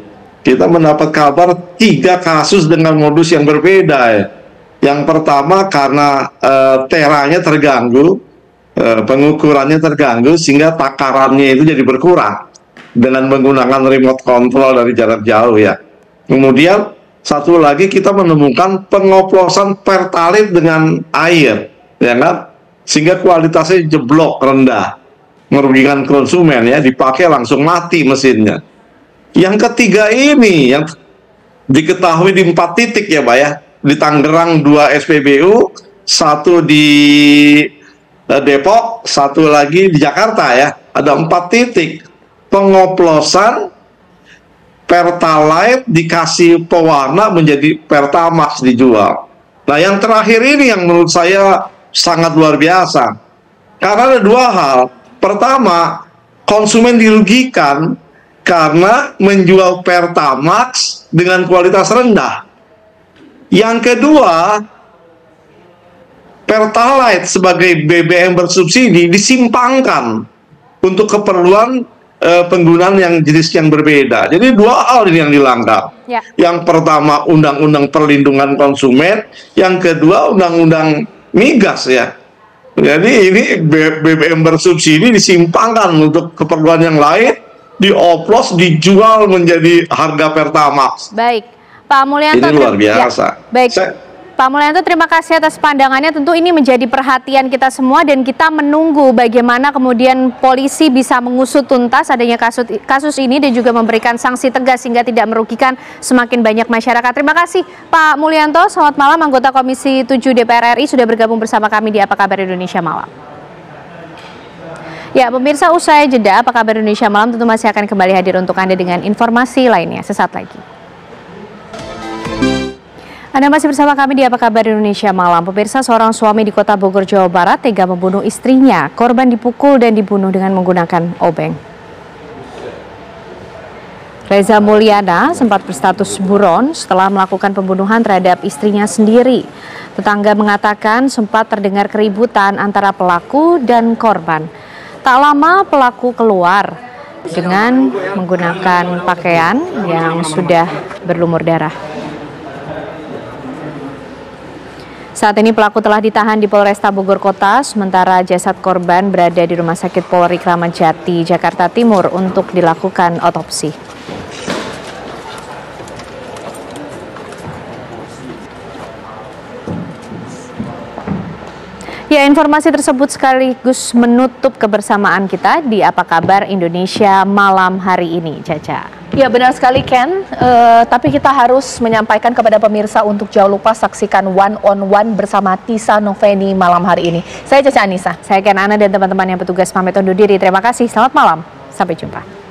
Kita mendapat kabar 3 kasus dengan modus yang berbeda ya. Yang pertama karena teranya terganggu, pengukurannya terganggu sehingga takarannya itu jadi berkurang dengan menggunakan remote control dari jarak jauh ya. Kemudian satu lagi kita menemukan pengoplosan pertalite dengan air, ya kan? Sehingga kualitasnya jeblok rendah, merugikan konsumen ya, dipakai langsung mati mesinnya. Yang ketiga ini yang diketahui di 4 titik ya Pak ya, di Tangerang 2 SPBU, 1 di Depok, 1 lagi di Jakarta ya, ada 4 titik pengoplosan Pertalite dikasih pewarna menjadi Pertamax dijual. Nah yang terakhir ini yang menurut saya sangat luar biasa, karena ada 2 hal. Pertama, konsumen dirugikan karena menjual Pertamax dengan kualitas rendah. Yang kedua, Pertalite sebagai BBM bersubsidi disimpangkan untuk keperluan penggunaan yang jenis yang berbeda. Jadi 2 hal ini yang dilanggar. Ya. Yang pertama Undang-Undang Perlindungan Konsumen, yang kedua Undang-Undang Migas ya. Jadi ini BBM bersubsidi disimpangkan untuk keperluan yang lain, dioplos, dijual menjadi harga Pertamax. Baik, Pak Mulyanto. Ini luar biasa. Ya, baik. Pak Mulyanto, terima kasih atas pandangannya. Tentu ini menjadi perhatian kita semua dan kita menunggu bagaimana kemudian polisi bisa mengusut tuntas adanya kasus ini dan juga memberikan sanksi tegas sehingga tidak merugikan semakin banyak masyarakat. Terima kasih Pak Mulyanto. Selamat malam, anggota Komisi 7 DPR RI sudah bergabung bersama kami di Apa Kabar Indonesia Malam. Ya, pemirsa, usai jeda Apa Kabar Indonesia Malam tentu masih akan kembali hadir untuk Anda dengan informasi lainnya sesaat lagi. Anda masih bersama kami di Apa Kabar Indonesia Malam. Pemirsa, seorang suami di Kota Bogor, Jawa Barat tega membunuh istrinya. Korban dipukul dan dibunuh dengan menggunakan obeng. Reza Mulyana sempat berstatus buron setelah melakukan pembunuhan terhadap istrinya sendiri. Tetangga mengatakan sempat terdengar keributan antara pelaku dan korban. Tak lama pelaku keluar dengan menggunakan pakaian yang sudah berlumur darah. Saat ini pelaku telah ditahan di Polresta Bogor Kota, sementara jasad korban berada di Rumah Sakit Polri Kramat Jati, Jakarta Timur untuk dilakukan otopsi. Ya, informasi tersebut sekaligus menutup kebersamaan kita di Apa Kabar Indonesia Malam hari ini, Caca. Ya, benar sekali Ken, tapi kita harus menyampaikan kepada pemirsa untuk jangan lupa saksikan One on One bersama Tisa Noveni malam hari ini. Saya Caca Anissa. Saya Ken Ana dan teman-teman yang petugas pamit undur diri. Terima kasih, selamat malam, sampai jumpa.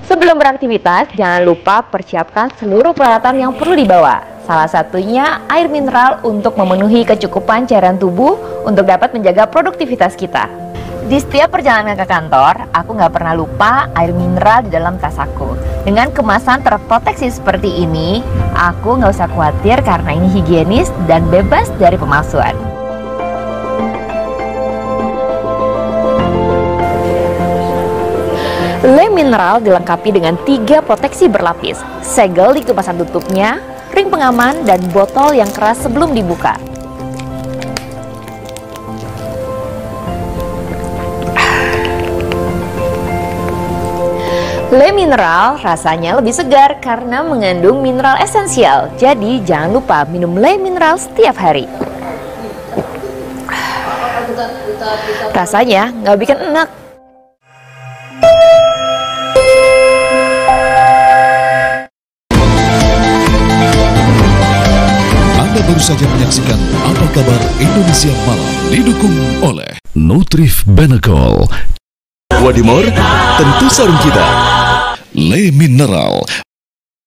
Sebelum beraktivitas, jangan lupa persiapkan seluruh peralatan yang perlu dibawa. Salah satunya air mineral untuk memenuhi kecukupan cairan tubuh untuk dapat menjaga produktivitas kita. Di setiap perjalanan ke kantor, aku nggak pernah lupa air mineral di dalam tas aku. Dengan kemasan terproteksi seperti ini, aku nggak usah khawatir karena ini higienis dan bebas dari pemalsuan. Le Mineral dilengkapi dengan 3 proteksi berlapis, segel di kemasan tutupnya, ring pengaman, dan botol yang keras sebelum dibuka. Le Mineral rasanya lebih segar karena mengandung mineral esensial, jadi jangan lupa minum Le Mineral setiap hari. Rasanya nggak bikin enak. saja menyaksikan Apa Kabar Indonesia Malam, didukung oleh Nutrif Benekol, Wadimor, tentu sarung kita, Le Mineral,